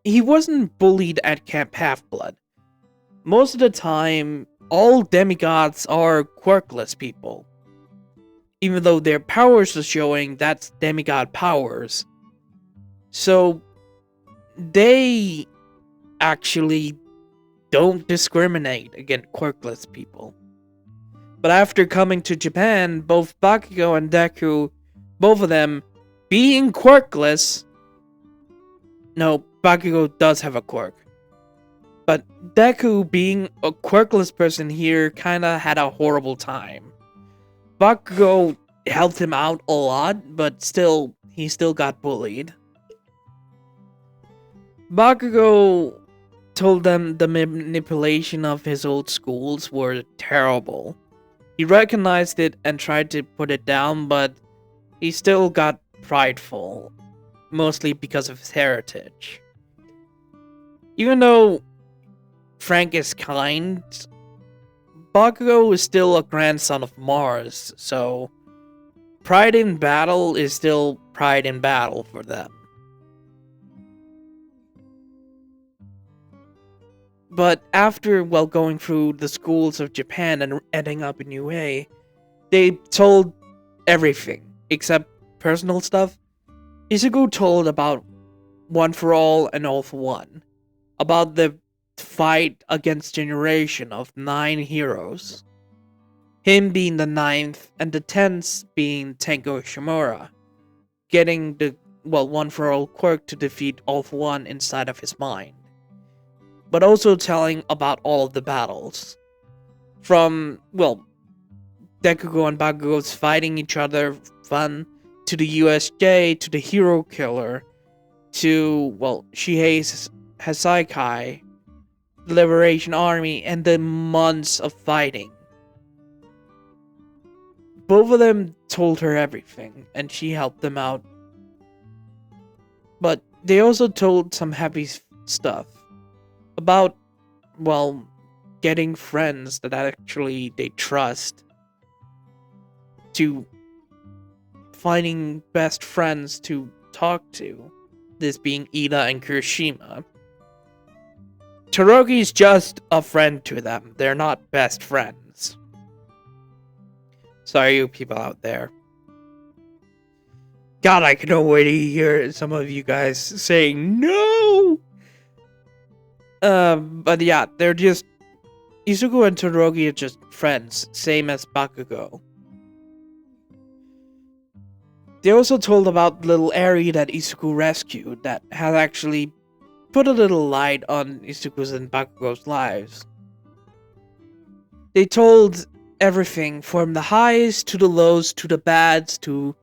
he wasn't bullied at Camp Half-Blood. Most of the time, all demigods are quirkless people. Even though their powers are showing that's demigod powers. So, they actually don't discriminate against quirkless people. But after coming to Japan, both Bakugo and Deku, both of them being quirkless... No, Bakugo does have a quirk. But Deku being a quirkless person here kinda had a horrible time. Bakugo helped him out a lot, but he still got bullied. Bakugo told them the manipulation of his old schools were terrible. He recognized it and tried to put it down, but he still got prideful, mostly because of his heritage. Even though Frank is kind, Bakugo is still a grandson of Mars, so pride in battle is still pride in battle for them. But after, going through the schools of Japan and ending up in UA, they told everything, except personal stuff. Isugu told about One for All and All for One, about the fight against generation of 9 heroes. him being the ninth, and the 10th being Tenko Shimura, getting the, one for all quirk to defeat All for One inside of his mind. But also telling about all of the battles. From, Dekugo and Bakugo's fighting each other, fun, to the USJ, to the Hero Killer, to, Shihei's Hasaikai, the Liberation Army, and the months of fighting. Both of them told her everything, and she helped them out. But they also told some happy stuff about, getting friends that actually they trust, to finding best friends to talk to, this being Ida and Kirishima. Todoroki's just a friend to them. They're not best friends. Sorry, you people out there. God, I can already hear some of you guys saying no! But yeah, they're just... Izuku and Todoroki are just friends, same as Bakugo. They also told about the little Eri that Izuku rescued that has actually put a little light on Izuku's and Bakugo's lives. They told everything from the highs to the lows to the bads to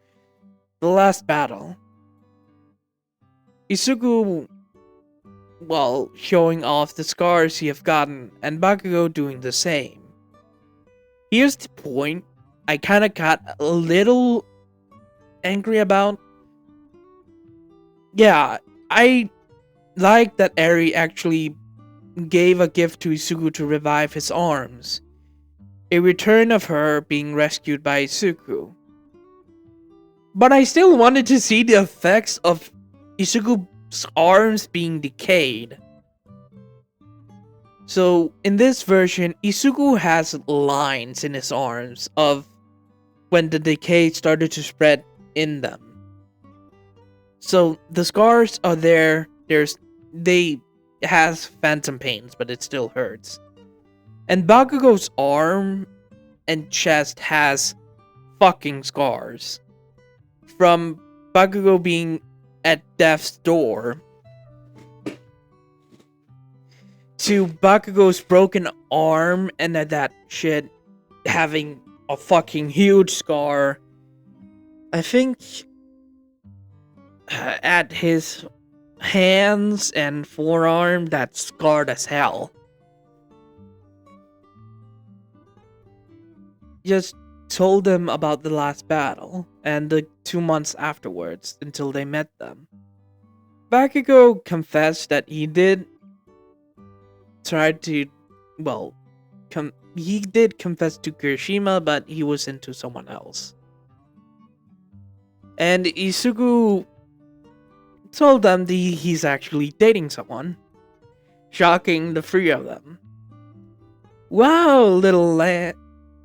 the last battle. Izuku, showing off the scars he have gotten, and Bakugo doing the same. Here's the point I kinda got a little angry about. Yeah, I like that Eri actually gave a gift to Izuku to revive his arms. A return of her being rescued by Izuku. But I still wanted to see the effects of Izuku's arms being decayed. So, in this version, Izuku has lines in his arms of when the decay started to spread in them. So, the scars are there, they has phantom pains, but it still hurts. And Bakugo's arm and chest has fucking scars. From Bakugo being at death's door, to Bakugo's broken arm and that shit having a fucking huge scar. I think at his hands and forearm that's scarred as hell. Just told them about the last battle and the 2 months afterwards until they met them. Bakugo confessed that he did try to, he did confess to Kirishima, but he was into someone else. And Izuku told them he's actually dating someone, shocking the three of them. Wow, little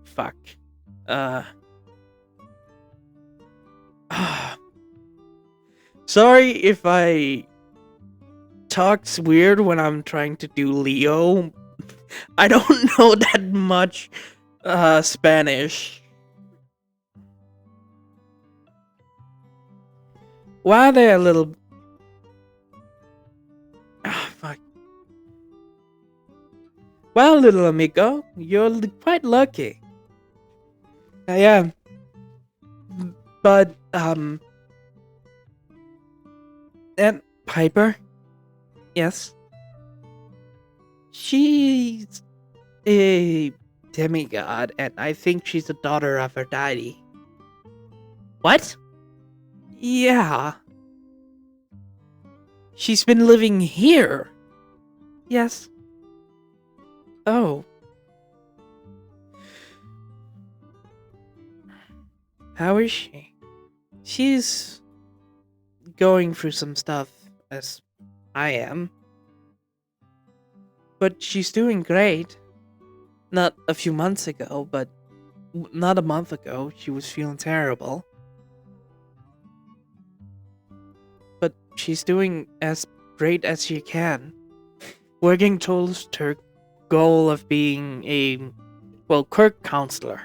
fuck. Sorry if I talks weird when I'm trying to do Leo. I don't know that much Spanish. Why are they a little... fuck. Well, little amigo, you're quite lucky. I am. But, and Piper? Yes? She's a demigod, and I think she's the daughter of her daddy. What? Yeah. She's been living here. Yes. Oh. How is she? She's going through some stuff, as I am. But she's doing great. Not a few months ago, but not a month ago, she was feeling terrible. But she's doing as great as she can. Working towards her goal of being a, quirk counselor.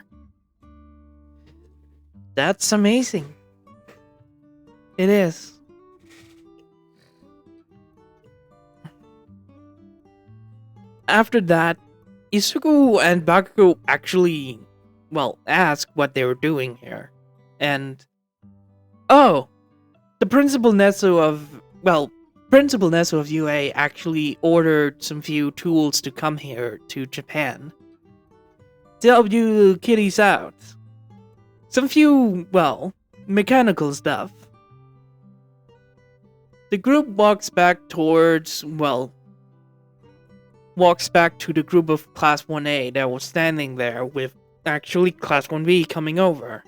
That's amazing. It is. After that, Isuku and Bakugo actually, well, asked what they were doing here. And, oh, the Principal Nezu of UA actually ordered some few tools to come here to Japan to help you kiddies out. Some few, well, mechanical stuff. The group walks back to the group of Class 1A that was standing there with actually Class 1B coming over.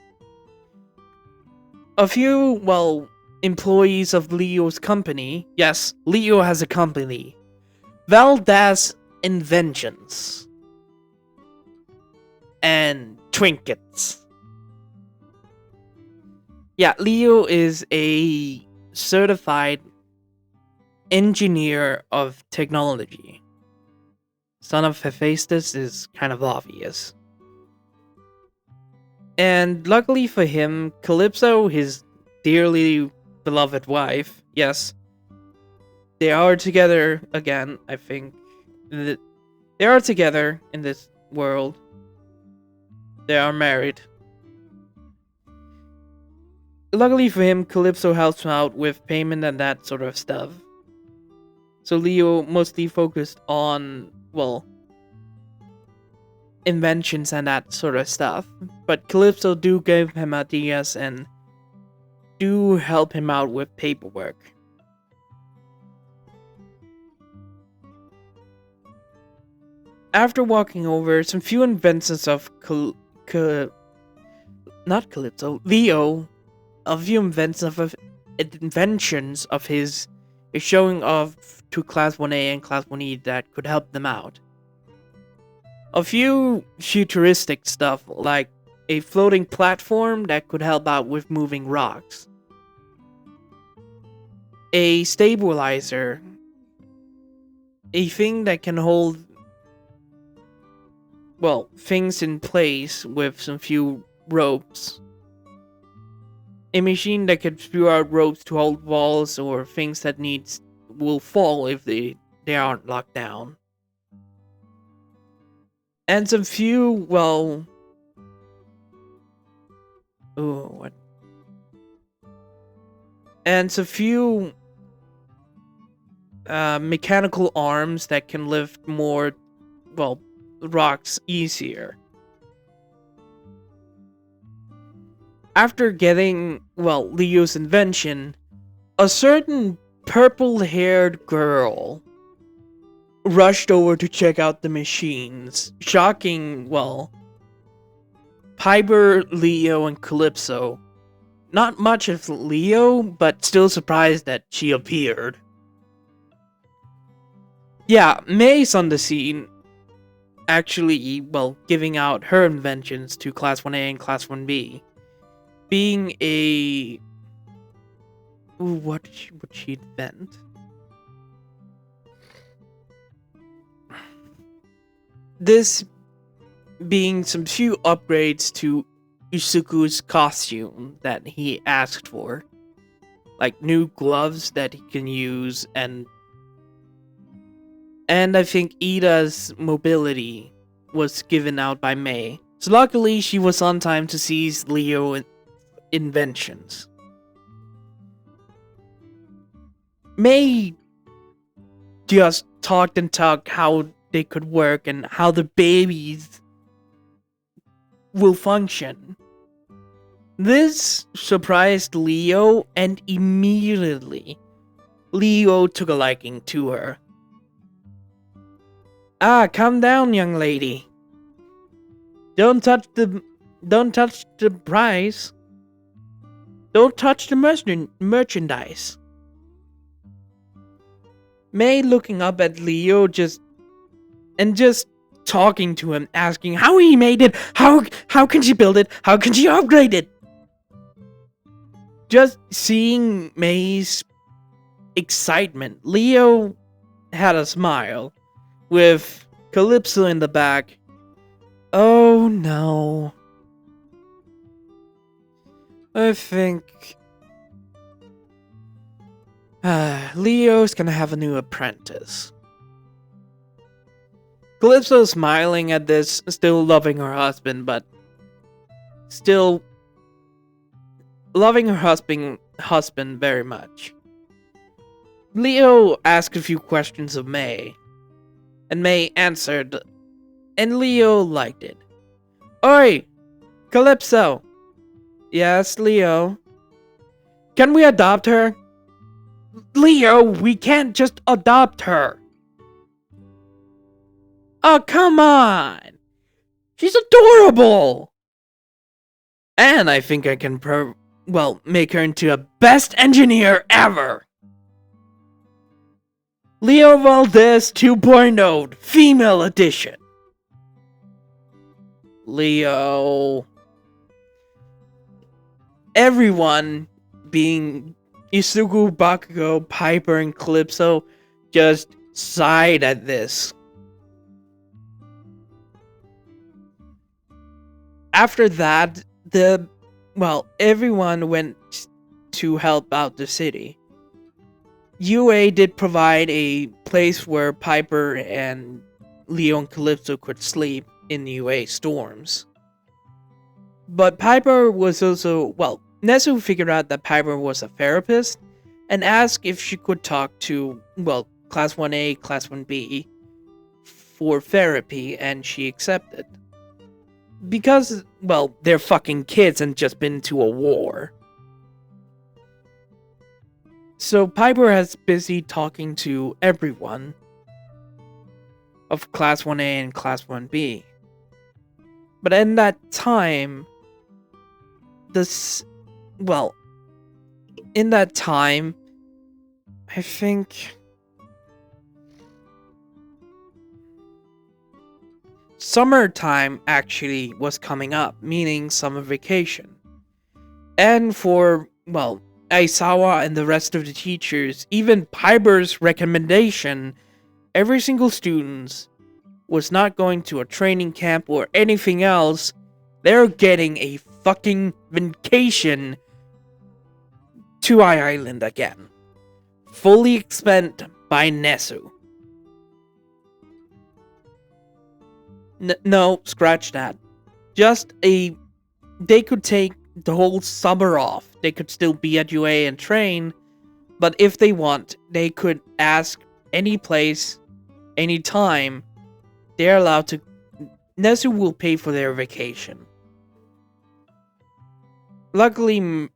A few, well, employees of Leo's company. Yes, Leo has a company. Valdas Inventions. And Trinkets. Yeah, Leo is a certified engineer of technology. Son of Hephaestus is kind of obvious. And luckily for him, Calypso, his dearly beloved wife, yes, they are together again, I think. They are together in this world. They are married. Luckily for him, Calypso helps him out with payment and that sort of stuff. So Leo mostly focused on, well, inventions and that sort of stuff. But Calypso do give him ideas and do help him out with paperwork. After walking over some few inventions of Leo, a few inventions of his is showing off to Class 1A and Class 1E that could help them out. A few futuristic stuff, like a floating platform that could help out with moving rocks. A stabilizer. A thing that can hold, well, things in place with some few ropes. A machine that could spew out ropes to hold walls or things that will fall if they aren't locked down. And some few, well... Ooh, what? And some few mechanical arms that can lift more, well, rocks easier. After getting, well, Leo's invention, a certain purple-haired girl rushed over to check out the machines, shocking, well, Piper, Leo, and Calypso. Not much of Leo, but still surprised that she appeared. Yeah, May's on the scene, actually, well, giving out her inventions to Class 1A and Class 1B. Being a... Ooh, what would she invent? This being some few upgrades to Isuku's costume that he asked for. Like new gloves that he can use, and I think Ida's mobility was given out by May. So luckily she was on time to seize Leo inventions. May just talked how they could work and how the babies will function. This surprised Leo, and immediately Leo took a liking to her. Ah, calm down, young lady. Don't touch the prize. Don't touch the merchandise. May looking up at Leo just talking to him, asking how he made it, how can she build it, how can she upgrade it? Just seeing May's excitement, Leo had a smile, with Calypso in the back. Oh no. I think Leo's gonna have a new apprentice. Calypso's smiling at this, still loving her husband, but still loving her husband very much. Leo asked a few questions of May, and May answered, and Leo liked it. Oi, Calypso. Yes, Leo. Can we adopt her? Leo, we can't just adopt her. Oh, come on. She's adorable. And I think I can make her into a best engineer ever. Leo Valdez 2.0 Female Edition. Leo. Everyone, being Isuku, Bakugo, Piper, and Calypso, just sighed at this. After that, everyone went to help out the city. UA did provide a place where Piper and Leo and Calypso could sleep in UA storms. But Piper was also, Nezu figured out that Piper was a therapist and asked if she could talk to, Class 1A, Class 1B for therapy, and she accepted. Because, they're fucking kids and just been to a war. So Piper has busy talking to everyone of Class 1A and Class 1B. But in that time, I think summertime actually was coming up, meaning summer vacation. And for, Aisawa and the rest of the teachers, even Piper's recommendation, every single student was not going to a training camp or anything else. They're getting a fucking vacation to Island again. Fully spent by Nezu. No, scratch that. They could take the whole summer off. They could still be at UA and train, but if they want, they could ask any place, any time. They're allowed to. Nezu will pay for their vacation. Luckily,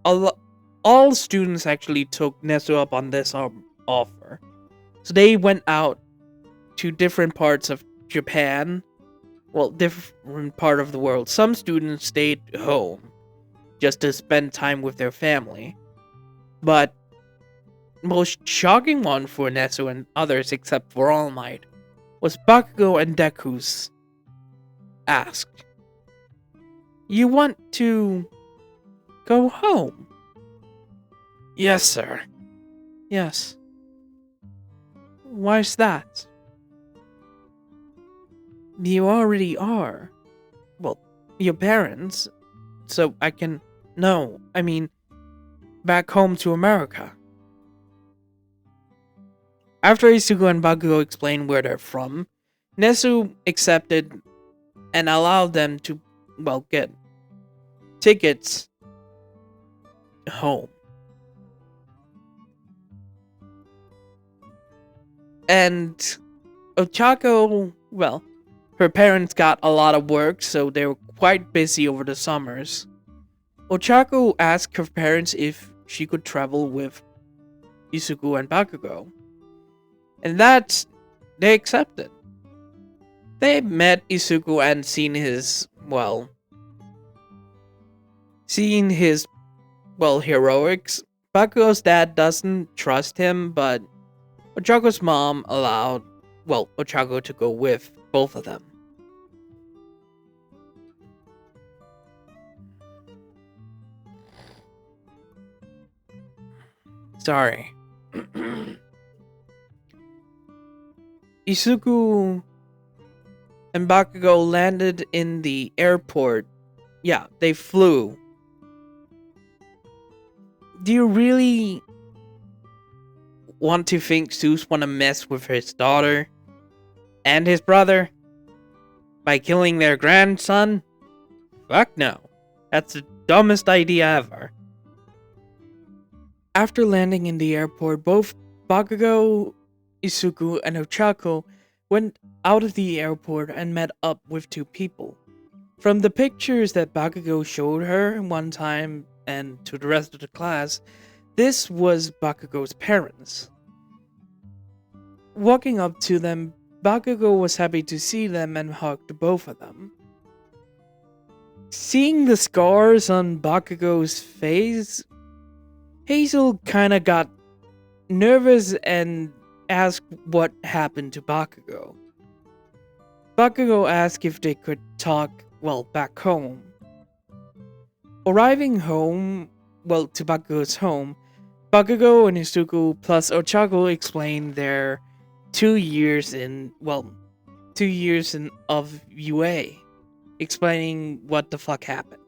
all students actually took Nezu up on this offer. So they went out to different parts of Japan. Different part of the world. Some students stayed home just to spend time with their family. But most shocking one for Nezu and others except for All Might was Bakugo and Deku's asked, "You want to go home?" "Yes, sir." "Yes. Why's that?" "You already are. Your parents. So I can... No, I mean, back home to America." After Isugu and Bakugo explained where they're from, Nezu accepted and allowed them to, get tickets home. And Ochako, her parents got a lot of work, so they were quite busy over the summers. Ochako asked her parents if she could travel with Isugu and Bakugo. And that, they accepted. They met Isugu and seen his heroics. Bakugo's dad doesn't trust him, but Ochako's mom allowed, Ochako to go with both of them. Sorry. Isuku and Bakugo landed in the airport. Yeah, they flew Do you really want to think Zeus wanna mess with his daughter and his brother by killing their grandson? Fuck no. That's the dumbest idea ever. After landing in the airport, both Bakugo, Isuku, and Ochako went out of the airport and met up with two people. From the pictures that Bakugo showed her one time and to the rest of the class, this was Bakugo's parents. Walking up to them, Bakugo was happy to see them and hugged both of them. Seeing the scars on Bakugo's face, Hazel kinda got nervous and asked what happened to Bakugo. Bakugo asked if they could talk, back home. Arriving home, to Bakugo's home, Bakugo and Isuku plus Ochako explained their 2 years of UA, explaining what the fuck happened.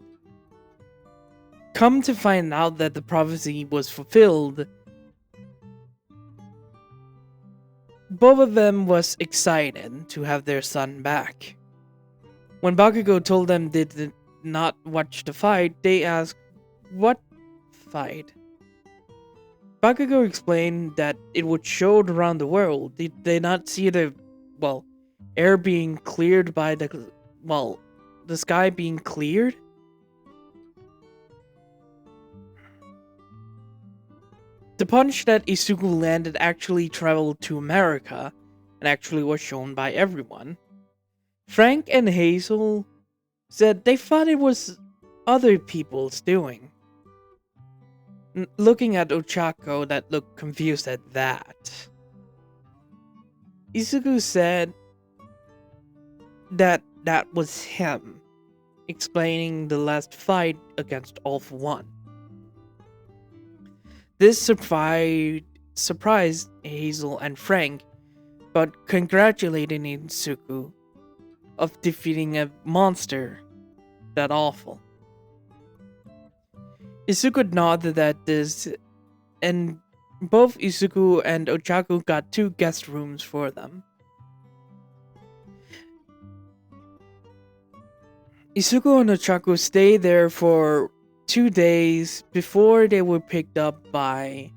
Come to find out that the prophecy was fulfilled, both of them was excited to have their son back. When Bakugo told them they did not watch the fight, they asked, "What fight?" Bakugo explained that it would show around the world. Did they not see the air being cleared by the sky being cleared? The punch that Isuku landed actually traveled to America and actually was shown by everyone. Frank and Hazel said they thought it was other people's doing. Looking at Ochako that looked confused at that. Isuku said that was him, explaining the last fight against All For One. This surprised Hazel and Frank, but congratulating Isuku of defeating a monster that awful. Isuku nodded at this, and both Isuku and Ochako got 2 guest rooms for them. Isuku and Ochako stayed there for 2 days before they were picked up by,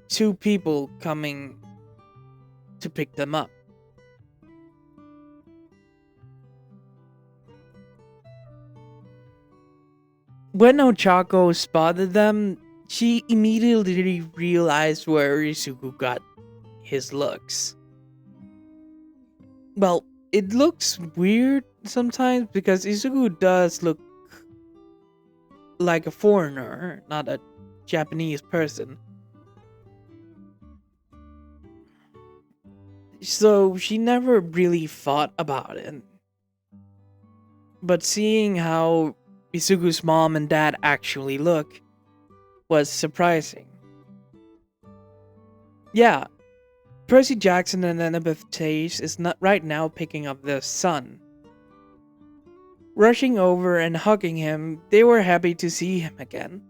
2 people coming to pick them up. When Ochako spotted them, she immediately realized where Isuku got his looks. It looks weird sometimes because Isuku does look like a foreigner, not a Japanese person. So she never really thought about it. But seeing how Isuku's mom and dad actually look was surprising. Yeah, Percy Jackson and Annabeth Chase is not right now picking up their son. Rushing over and hugging him, they were happy to see him again.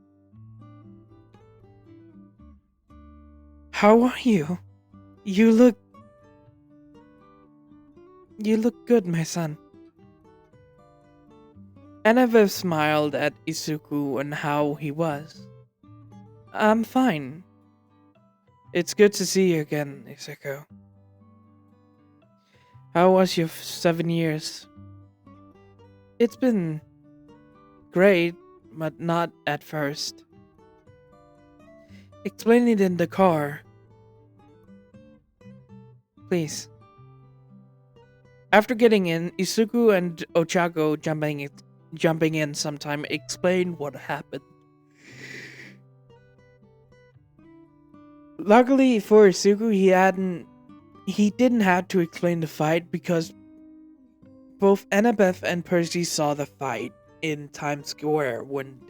"How are you? You look good, my son." Annabeth smiled at Isuku and how he was. "I'm fine. It's good to see you again, Isuku. How was your 7 years?" "It's been great, but not at first." "Explain it in the car. Please." After getting in, Isuku and Ochako jumping in sometime explained what happened. Luckily for Isuku, he didn't have to explain the fight because both Annabeth and Percy saw the fight in Times Square when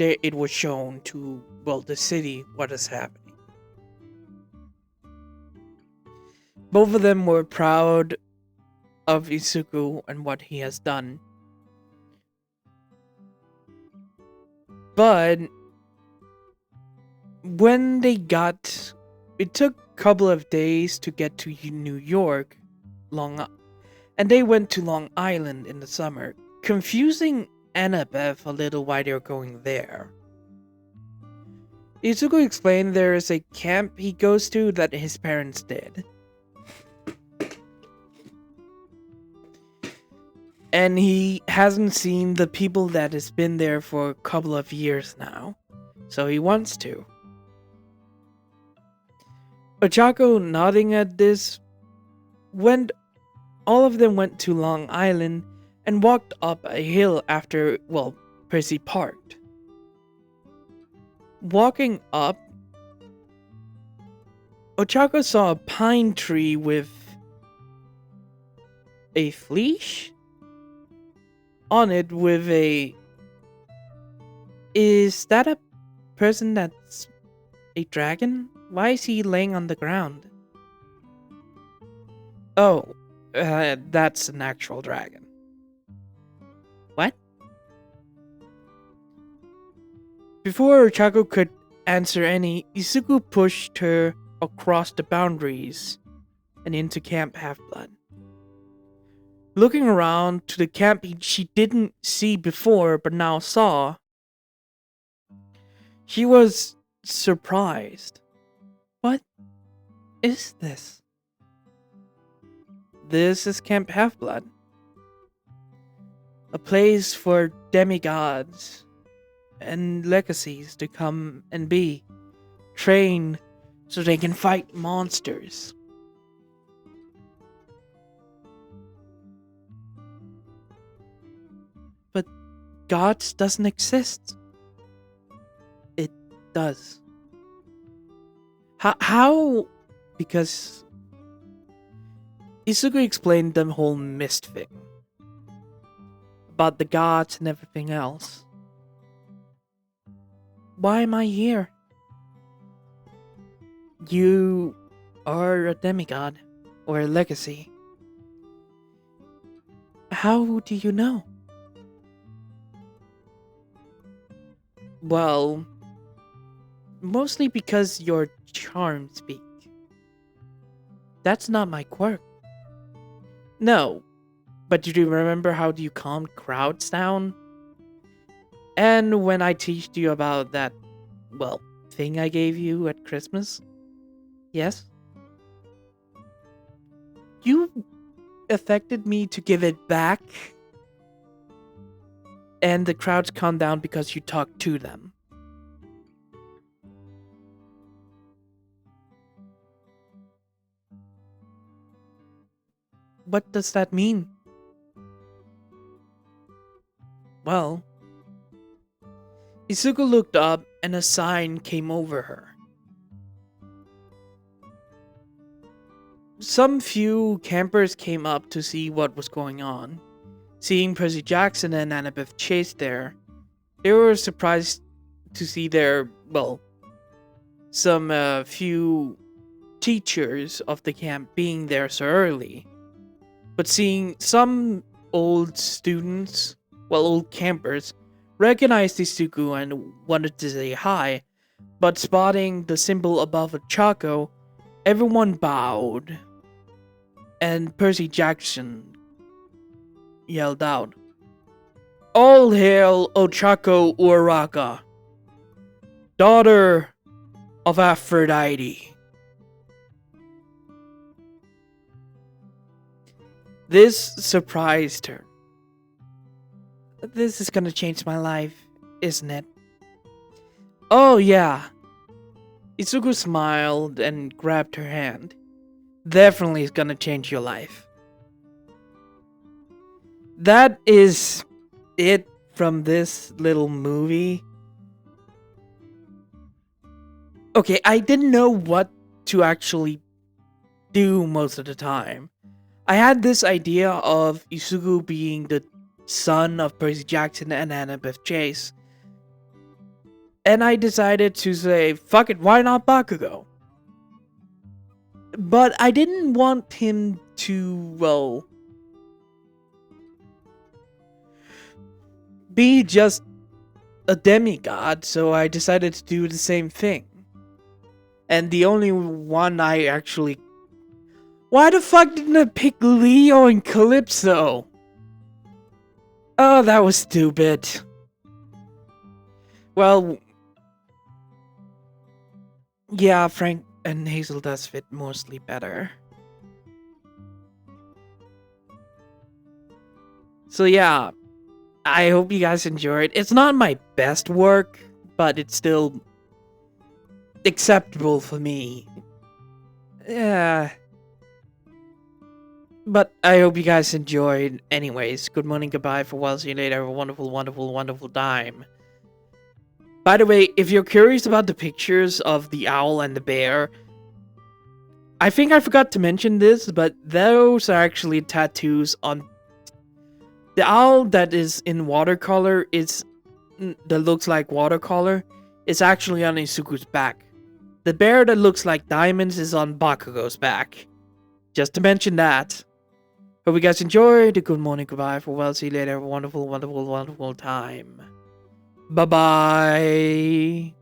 it was shown to the city what is happening. Both of them were proud of Isuku and what he has done. But when they got, it took a couple of days to get to New York, and they went to Long Island in the summer, confusing Annabeth a little why they're going there. Izuku explained there is a camp he goes to that his parents did. And he hasn't seen the people that has been there for a couple of years now, so he wants to. Ochako, nodding at this, all of them went to Long Island and walked up a hill after, Percy parked. Walking up, Ochako saw a pine tree with a leash on it with a... Is that a person that's a dragon? Why is he laying on the ground? Oh, that's an actual dragon. What? Before Ochako could answer any, Izuku pushed her across the boundaries and into Camp Half-Blood. Looking around to the camp she didn't see before but now saw, she was surprised. What is this? This is Camp Half-Blood. A place for demigods and legacies to come and be trained so they can fight monsters. But gods doesn't exist. It does. How? Because Izuku explained the whole mist thing. About the gods and everything else. Why am I here? You are a demigod, or a legacy. How do you know? Well, mostly because your charms speak. That's not my quirk. No, but do you remember how you calmed crowds down? And when I teached you about that, thing I gave you at Christmas? Yes? You affected me to give it back? And the crowds calmed down because you talked to them. What does that mean? Well, Izuku looked up and a sign came over her. Some few campers came up to see what was going on. Seeing Percy Jackson and Annabeth Chase there, they were surprised to see some few teachers of the camp being there so early. But seeing some old students, old campers, recognized Izuku and wanted to say hi, but spotting the symbol above Ochako, everyone bowed. And Percy Jackson yelled out, "All hail Ochako Uraraka, daughter of Aphrodite." This surprised her. This is gonna change my life, isn't it? Oh yeah. Izuku smiled and grabbed her hand. Definitely is gonna change your life. That is it from this little movie. Okay, I didn't know what to actually do most of the time. I had this idea of Izuku being the son of Percy Jackson and Annabeth Chase. And I decided to say, fuck it, why not Bakugo? But I didn't want him to, be just a demigod, so I decided to do the same thing. And the only one I actually... Why the fuck didn't I pick Leo and Calypso? Oh, that was stupid. Well... Yeah, Frank and Hazel does fit mostly better. So yeah, I hope you guys enjoyed. It's not my best work, but it's still acceptable for me. Yeah. But I hope you guys enjoyed. Anyways, good morning, goodbye, farewell, see you later, have a wonderful, wonderful, wonderful time. By the way, if you're curious about the pictures of the owl and the bear, I think I forgot to mention this, but those are actually tattoos on... The owl that is in watercolor that looks like watercolor is actually on Izuku's back. The bear that looks like diamonds is on Bakugo's back. Just to mention that. Hope you guys enjoyed. Good morning, goodbye, farewell, see you later, have a wonderful, wonderful, wonderful time. Bye-bye.